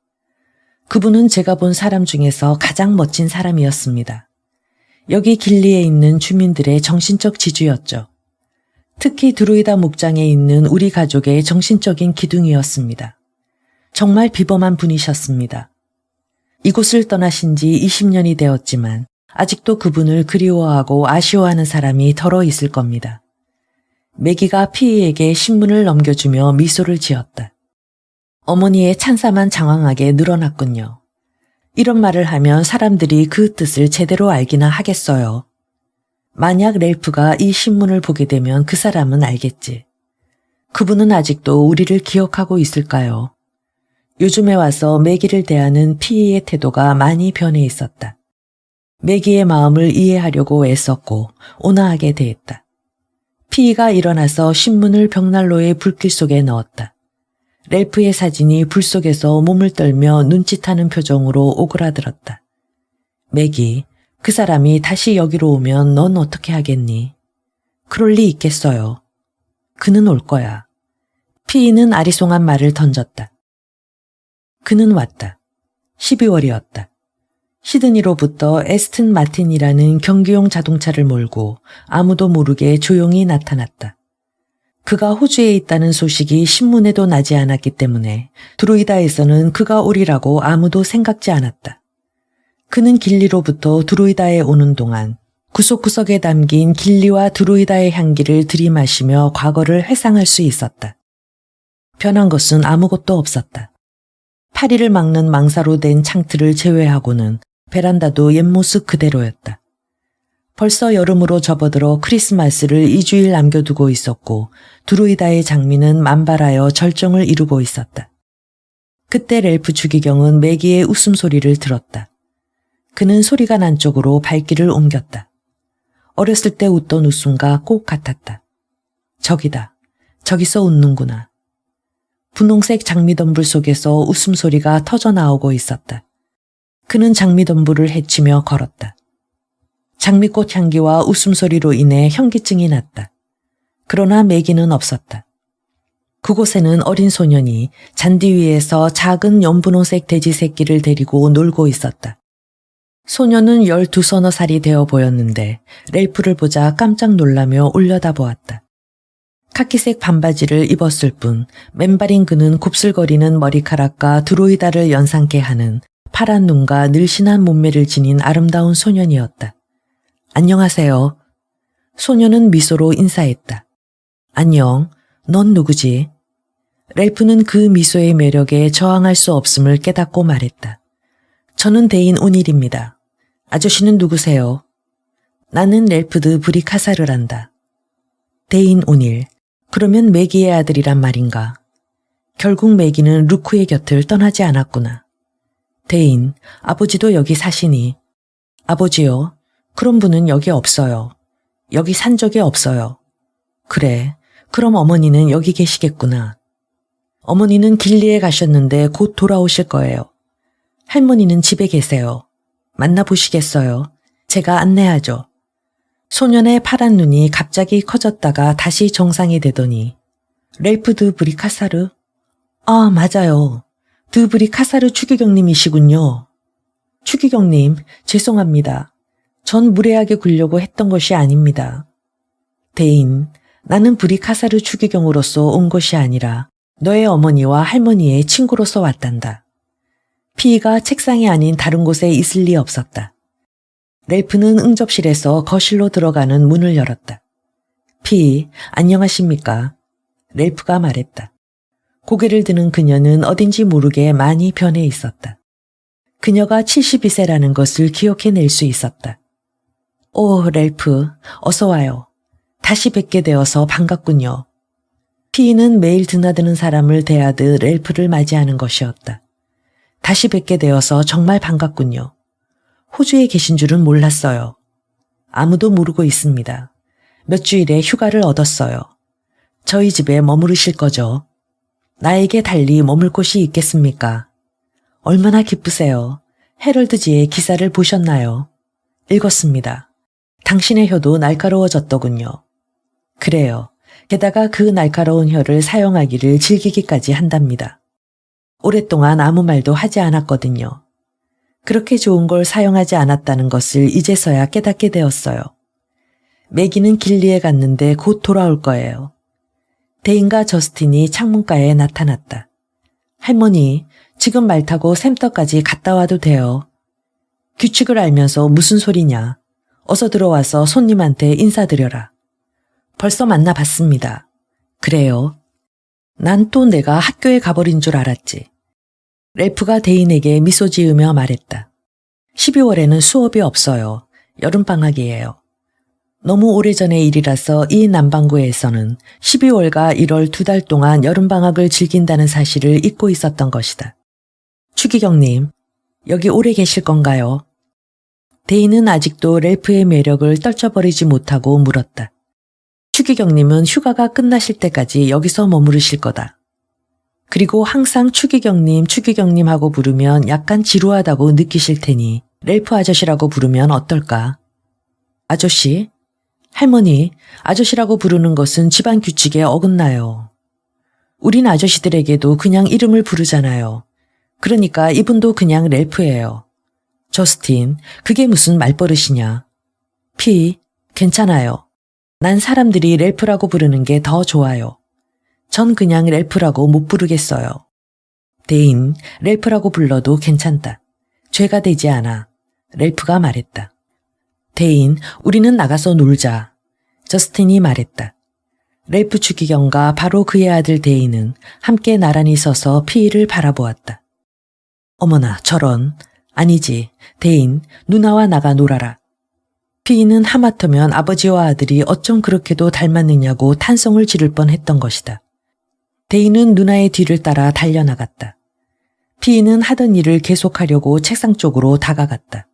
그분은 제가 본 사람 중에서 가장 멋진 사람이었습니다. 여기 길리에 있는 주민들의 정신적 지주였죠. 특히 드로이다 목장에 있는 우리 가족의 정신적인 기둥이었습니다. 정말 비범한 분이셨습니다. 이곳을 떠나신 지 20년이 되었지만 아직도 그분을 그리워하고 아쉬워하는 사람이 덜어 있을 겁니다. 매기가 피이에게 신문을 넘겨주며 미소를 지었다. 어머니의 찬사만 장황하게 늘어났군요. 이런 말을 하면 사람들이 그 뜻을 제대로 알기나 하겠어요. 만약 렐프가 이 신문을 보게 되면 그 사람은 알겠지. 그분은 아직도 우리를 기억하고 있을까요? 요즘에 와서 매기를 대하는 피이의 태도가 많이 변해 있었다. 매기의 마음을 이해하려고 애썼고 온화하게 대했다. 피이가 일어나서 신문을 벽난로의 불길 속에 넣었다. 렐프의 사진이 불 속에서 몸을 떨며 눈짓하는 표정으로 오그라들었다. 매기, 그 사람이 다시 여기로 오면 넌 어떻게 하겠니? 그럴 리 있겠어요. 그는 올 거야. 피이는 아리송한 말을 던졌다. 그는 왔다. 12월이었다. 시드니로부터 에스튼 마틴이라는 경기용 자동차를 몰고 아무도 모르게 조용히 나타났다. 그가 호주에 있다는 소식이 신문에도 나지 않았기 때문에 드로이다에서는 그가 오리라고 아무도 생각지 않았다. 그는 길리로부터 드로이다에 오는 동안 구석구석에 담긴 길리와 드로이다의 향기를 들이마시며 과거를 회상할 수 있었다. 변한 것은 아무것도 없었다. 파리를 막는 망사로 된 창틀을 제외하고는 베란다도 옛 모습 그대로였다. 벌써 여름으로 접어들어 크리스마스를 2주일 남겨두고 있었고 드로이다의 장미는 만발하여 절정을 이루고 있었다. 그때 렐프 추기경은 매기의 웃음소리를 들었다. 그는 소리가 난 쪽으로 발길을 옮겼다. 어렸을 때 웃던 웃음과 꼭 같았다. 저기다. 저기서 웃는구나. 분홍색 장미덤불 속에서 웃음소리가 터져나오고 있었다. 그는 장미덤불을 헤치며 걸었다. 장미꽃 향기와 웃음소리로 인해 현기증이 났다. 그러나 매기는 없었다. 그곳에는 어린 소년이 잔디 위에서 작은 연분홍색 돼지 새끼를 데리고 놀고 있었다. 소년은 12서너 살이 되어 보였는데 렐프를 보자 깜짝 놀라며 올려다보았다. 카키색 반바지를 입었을 뿐 맨발인 그는 곱슬거리는 머리카락과 드로이다를 연상케 하는 파란 눈과 늘씬한 몸매를 지닌 아름다운 소년이었다. 안녕하세요. 소년은 미소로 인사했다. 안녕, 넌 누구지? 렐프는 그 미소의 매력에 저항할 수 없음을 깨닫고 말했다. 저는 대인 오닐입니다. 아저씨는 누구세요? 나는 렐프드 브리카사르란다. 대인 오닐. 그러면 매기의 아들이란 말인가? 결국 매기는 루크의 곁을 떠나지 않았구나. 대인, 아버지도 여기 사시니? 아버지요? 그런 분은 여기 없어요. 여기 산 적이 없어요. 그래, 그럼 어머니는 여기 계시겠구나. 어머니는 길리에 가셨는데 곧 돌아오실 거예요. 할머니는 집에 계세요. 만나보시겠어요? 제가 안내하죠. 소년의 파란 눈이 갑자기 커졌다가 다시 정상이 되더니 렐프 드 브리카사르? 아, 맞아요. 드 브리카사르 추기경님이시군요. 추기경님, 죄송합니다. 전 무례하게 굴려고 했던 것이 아닙니다. 대인, 나는 브리카사르 추기경으로서 온 것이 아니라 너의 어머니와 할머니의 친구로서 왔단다. 피이가 책상이 아닌 다른 곳에 있을 리 없었다. 렐프는 응접실에서 거실로 들어가는 문을 열었다. 피이, 안녕하십니까? 렐프가 말했다. 고개를 드는 그녀는 어딘지 모르게 많이 변해 있었다. 그녀가 72세라는 것을 기억해낼 수 있었다. 오, 렐프, 어서 와요. 다시 뵙게 되어서 반갑군요. 피이는 매일 드나드는 사람을 대하듯 렐프를 맞이하는 것이었다. 다시 뵙게 되어서 정말 반갑군요. 호주에 계신 줄은 몰랐어요. 아무도 모르고 있습니다. 몇 주일의 휴가를 얻었어요. 저희 집에 머무르실 거죠? 나에게 달리 머물 곳이 있겠습니까? 얼마나 기쁘세요. 헤럴드지의 기사를 보셨나요? 읽었습니다. 당신의 혀도 날카로워졌더군요. 그래요. 게다가 그 날카로운 혀를 사용하기를 즐기기까지 한답니다. 오랫동안 아무 말도 하지 않았거든요. 그렇게 좋은 걸 사용하지 않았다는 것을 이제서야 깨닫게 되었어요. 매기는 길리에 갔는데 곧 돌아올 거예요. 데인과 저스틴이 창문가에 나타났다. 할머니, 지금 말 타고 샘터까지 갔다 와도 돼요. 규칙을 알면서 무슨 소리냐. 어서 들어와서 손님한테 인사드려라. 벌써 만나봤습니다. 그래요. 난 또 내가 학교에 가버린 줄 알았지. 렐프가 데인에게 미소 지으며 말했다. 12월에는 수업이 없어요. 여름방학이에요. 너무 오래전의 일이라서 이 남반구에서는 12월과 1월 2달 동안 여름방학을 즐긴다는 사실을 잊고 있었던 것이다. 추기경님, 여기 오래 계실 건가요? 데인은 아직도 렐프의 매력을 떨쳐버리지 못하고 물었다. 추기경님은 휴가가 끝나실 때까지 여기서 머무르실 거다. 그리고 항상 추기경님 하고 부르면 약간 지루하다고 느끼실 테니 렐프 아저씨라고 부르면 어떨까? 아저씨? 할머니, 아저씨라고 부르는 것은 집안 규칙에 어긋나요. 우린 아저씨들에게도 그냥 이름을 부르잖아요. 그러니까 이분도 그냥 렐프예요. 저스틴, 그게 무슨 말버릇이냐. 피, 괜찮아요. 난 사람들이 렐프라고 부르는 게 더 좋아요. 전 그냥 렐프라고 못 부르겠어요. 데인, 렐프라고 불러도 괜찮다. 죄가 되지 않아. 렐프가 말했다. 데인, 우리는 나가서 놀자. 저스틴이 말했다. 렐프 추기경과 바로 그의 아들 데인은 함께 나란히 서서 피이를 바라보았다. 어머나, 저런. 아니지. 데인, 누나와 나가 놀아라. 피이는 하마터면 아버지와 아들이 어쩜 그렇게도 닮았느냐고 탄성을 지를 뻔했던 것이다. 데인은 누나의 뒤를 따라 달려나갔다. 피이는 하던 일을 계속하려고 책상 쪽으로 다가갔다.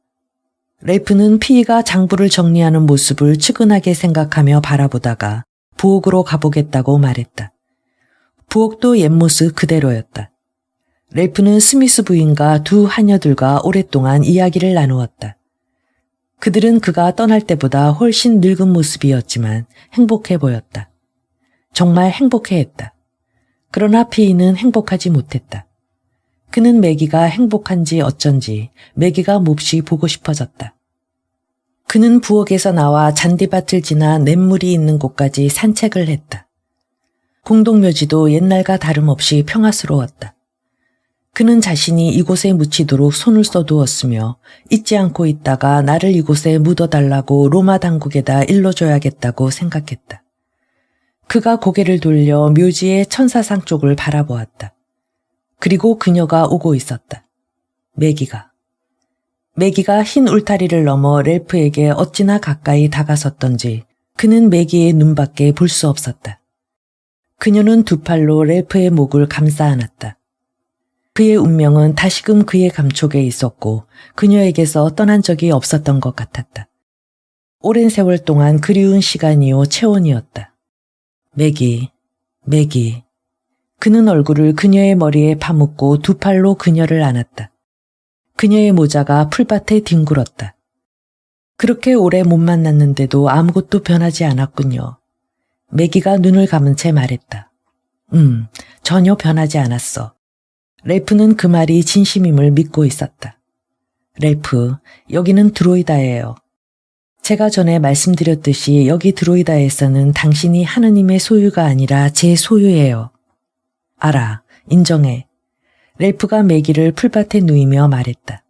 렐프는 피이가 장부를 정리하는 모습을 측은하게 생각하며 바라보다가 부엌으로 가보겠다고 말했다. 부엌도 옛모습 그대로였다. 렐프는 스미스 부인과 두 하녀들과 오랫동안 이야기를 나누었다. 그들은 그가 떠날 때보다 훨씬 늙은 모습이었지만 행복해 보였다. 정말 행복해했다. 그러나 피이는 행복하지 못했다. 그는 매기가 행복한지 어쩐지 매기가 몹시 보고 싶어졌다. 그는 부엌에서 나와 잔디밭을 지나 냇물이 있는 곳까지 산책을 했다. 공동묘지도 옛날과 다름없이 평화스러웠다. 그는 자신이 이곳에 묻히도록 손을 써두었으며 잊지 않고 있다가 나를 이곳에 묻어달라고 로마 당국에다 일러줘야겠다고 생각했다. 그가 고개를 돌려 묘지의 천사상 쪽을 바라보았다. 그리고 그녀가 오고 있었다. 매기가 흰 울타리를 넘어 렐프에게 어찌나 가까이 다가섰던지 그는 매기의 눈밖에 볼 수 없었다. 그녀는 두 팔로 렐프의 목을 감싸 안았다. 그의 운명은 다시금 그의 감촉에 있었고 그녀에게서 떠난 적이 없었던 것 같았다. 오랜 세월 동안 그리운 시간이요 체온이었다. 매기. 그는 얼굴을 그녀의 머리에 파묻고 두 팔로 그녀를 안았다. 그녀의 모자가 풀밭에 뒹굴었다. 그렇게 오래 못 만났는데도 아무것도 변하지 않았군요. 매기가 눈을 감은 채 말했다. 전혀 변하지 않았어. 렐프는 그 말이 진심임을 믿고 있었다. 렐프, 여기는 드로이다예요. 제가 전에 말씀드렸듯이 여기 드로이다에서는 당신이 하느님의 소유가 아니라 제 소유예요. 알아, 인정해. 렐프가 매기를 풀밭에 누이며 말했다.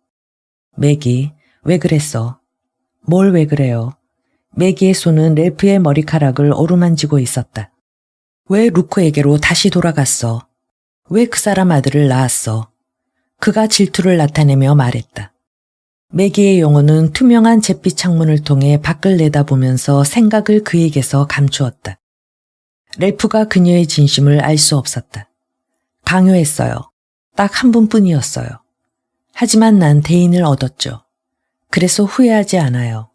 매기, 왜 그랬어? 뭘 왜 그래요? 매기의 손은 렐프의 머리카락을 어루만지고 있었다. 왜 루크에게로 다시 돌아갔어? 왜 그 사람 아들을 낳았어? 그가 질투를 나타내며 말했다. 매기의 영혼은 투명한 잿빛 창문을 통해 밖을 내다보면서 생각을 그에게서 감추었다. 렐프가 그녀의 진심을 알 수 없었다. 강요했어요. 딱 한 분뿐이었어요. 하지만 난 대인을 얻었죠. 그래서 후회하지 않아요.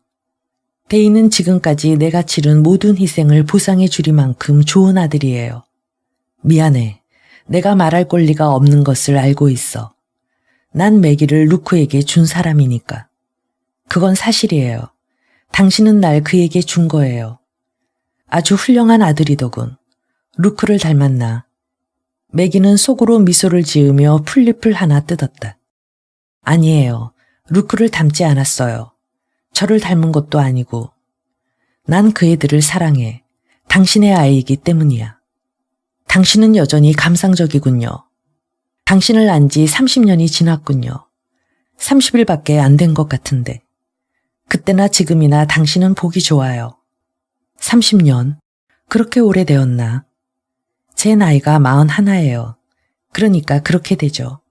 대인은 지금까지 내가 치른 모든 희생을 보상해 주리만큼 좋은 아들이에요. 미안해. 내가 말할 권리가 없는 것을 알고 있어. 난 매기를 루크에게 준 사람이니까. 그건 사실이에요. 당신은 날 그에게 준 거예요. 아주 훌륭한 아들이더군. 루크를 닮았나. 매기는 속으로 미소를 지으며 풀잎을 하나 뜯었다. 아니에요. 루크를 닮지 않았어요. 저를 닮은 것도 아니고. 난 그 애들을 사랑해. 당신의 아이이기 때문이야. 당신은 여전히 감상적이군요. 당신을 안 지 30년이 지났군요. 30일밖에 안 된 것 같은데. 그때나 지금이나 당신은 보기 좋아요. 30년? 그렇게 오래되었나? 제 나이가 41예요. 그러니까 그렇게 되죠.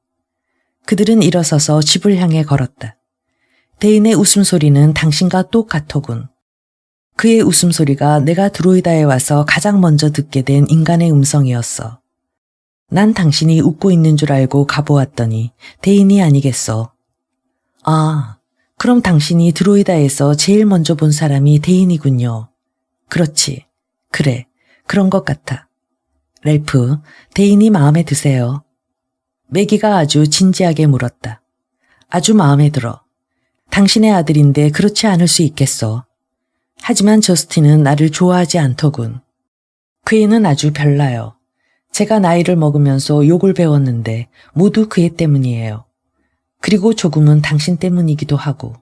그들은 일어서서 집을 향해 걸었다. 대인의 웃음소리는 당신과 똑같더군. 그의 웃음소리가 내가 드로이다에 와서 가장 먼저 듣게 된 인간의 음성이었어. 난 당신이 웃고 있는 줄 알고 가보았더니 대인이 아니겠어. 아, 그럼 당신이 드로이다에서 제일 먼저 본 사람이 대인이군요. 그렇지. 그래, 그런 것 같아. 렐프, 대인이 마음에 드세요? 매기가 아주 진지하게 물었다. 아주 마음에 들어. 당신의 아들인데 그렇지 않을 수 있겠어. 하지만 저스틴은 나를 좋아하지 않더군. 그 애는 아주 별나요. 제가 나이를 먹으면서 욕을 배웠는데 모두 그 애 때문이에요. 그리고 조금은 당신 때문이기도 하고.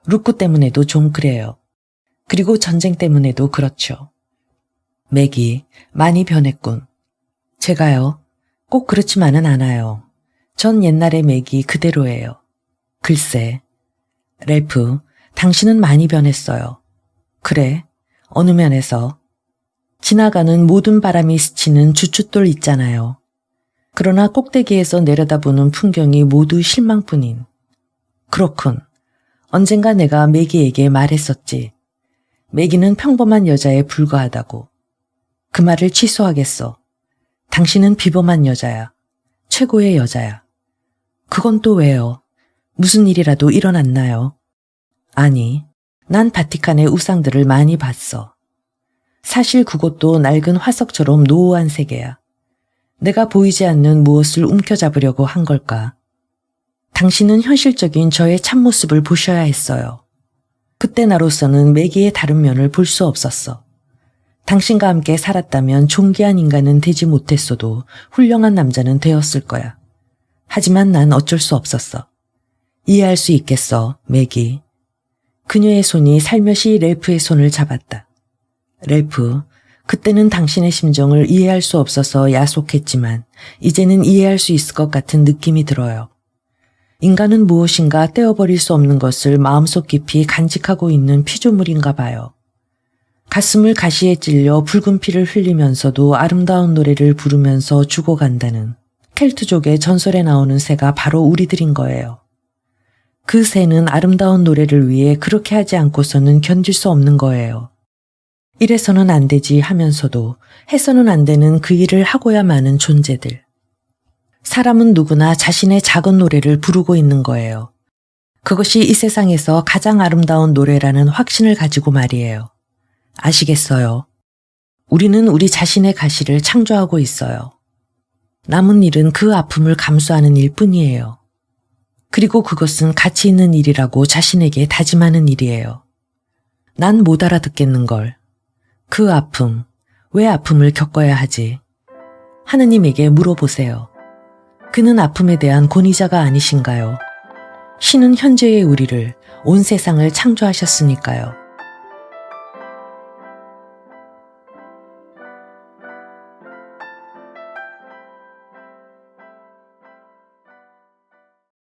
루크 때문에도 좀 그래요. 그리고 전쟁 때문에도 그렇죠. 매기, 많이 변했군. 제가요? 꼭 그렇지만은 않아요. 전 옛날의 매기 그대로예요. 글쎄. 렐프, 당신은 많이 변했어요. 그래? 어느 면에서? 지나가는 모든 바람이 스치는 주춧돌 있잖아요. 그러나 꼭대기에서 내려다보는 풍경이 모두 실망뿐인. 그렇군. 언젠가 내가 매기에게 말했었지. 매기는 평범한 여자에 불과하다고. 그 말을 취소하겠어. 당신은 비범한 여자야. 최고의 여자야. 그건 또 왜요? 무슨 일이라도 일어났나요? 아니, 난 바티칸의 우상들을 많이 봤어. 사실 그것도 낡은 화석처럼 노후한 세계야. 내가 보이지 않는 무엇을 움켜잡으려고 한 걸까? 당신은 현실적인 저의 참모습을 보셔야 했어요. 그때 나로서는 매기의 다른 면을 볼 수 없었어. 당신과 함께 살았다면 존귀한 인간은 되지 못했어도 훌륭한 남자는 되었을 거야. 하지만 난 어쩔 수 없었어. 이해할 수 있겠어, 매기. 그녀의 손이 살며시 렐프의 손을 잡았다. 렐프, 그때는 당신의 심정을 이해할 수 없어서 야속했지만 이제는 이해할 수 있을 것 같은 느낌이 들어요. 인간은 무엇인가 떼어버릴 수 없는 것을 마음속 깊이 간직하고 있는 피조물인가 봐요. 가슴을 가시에 찔려 붉은 피를 흘리면서도 아름다운 노래를 부르면서 죽어간다는 켈트족의 전설에 나오는 새가 바로 우리들인 거예요. 그 새는 아름다운 노래를 위해 그렇게 하지 않고서는 견딜 수 없는 거예요. 이래서는 안 되지 하면서도 해서는 안 되는 그 일을 하고야 마는 존재들. 사람은 누구나 자신의 작은 노래를 부르고 있는 거예요. 그것이 이 세상에서 가장 아름다운 노래라는 확신을 가지고 말이에요. 아시겠어요? 우리는 우리 자신의 가시를 창조하고 있어요. 남은 일은 그 아픔을 감수하는 일뿐이에요. 그리고 그것은 가치 있는 일이라고 자신에게 다짐하는 일이에요. 난 못 알아듣겠는걸. 그 아픔, 왜 아픔을 겪어야 하지? 하느님에게 물어보세요. 그는 아픔에 대한 권위자가 아니신가요? 신은 현재의 우리를, 온 세상을 창조하셨으니까요.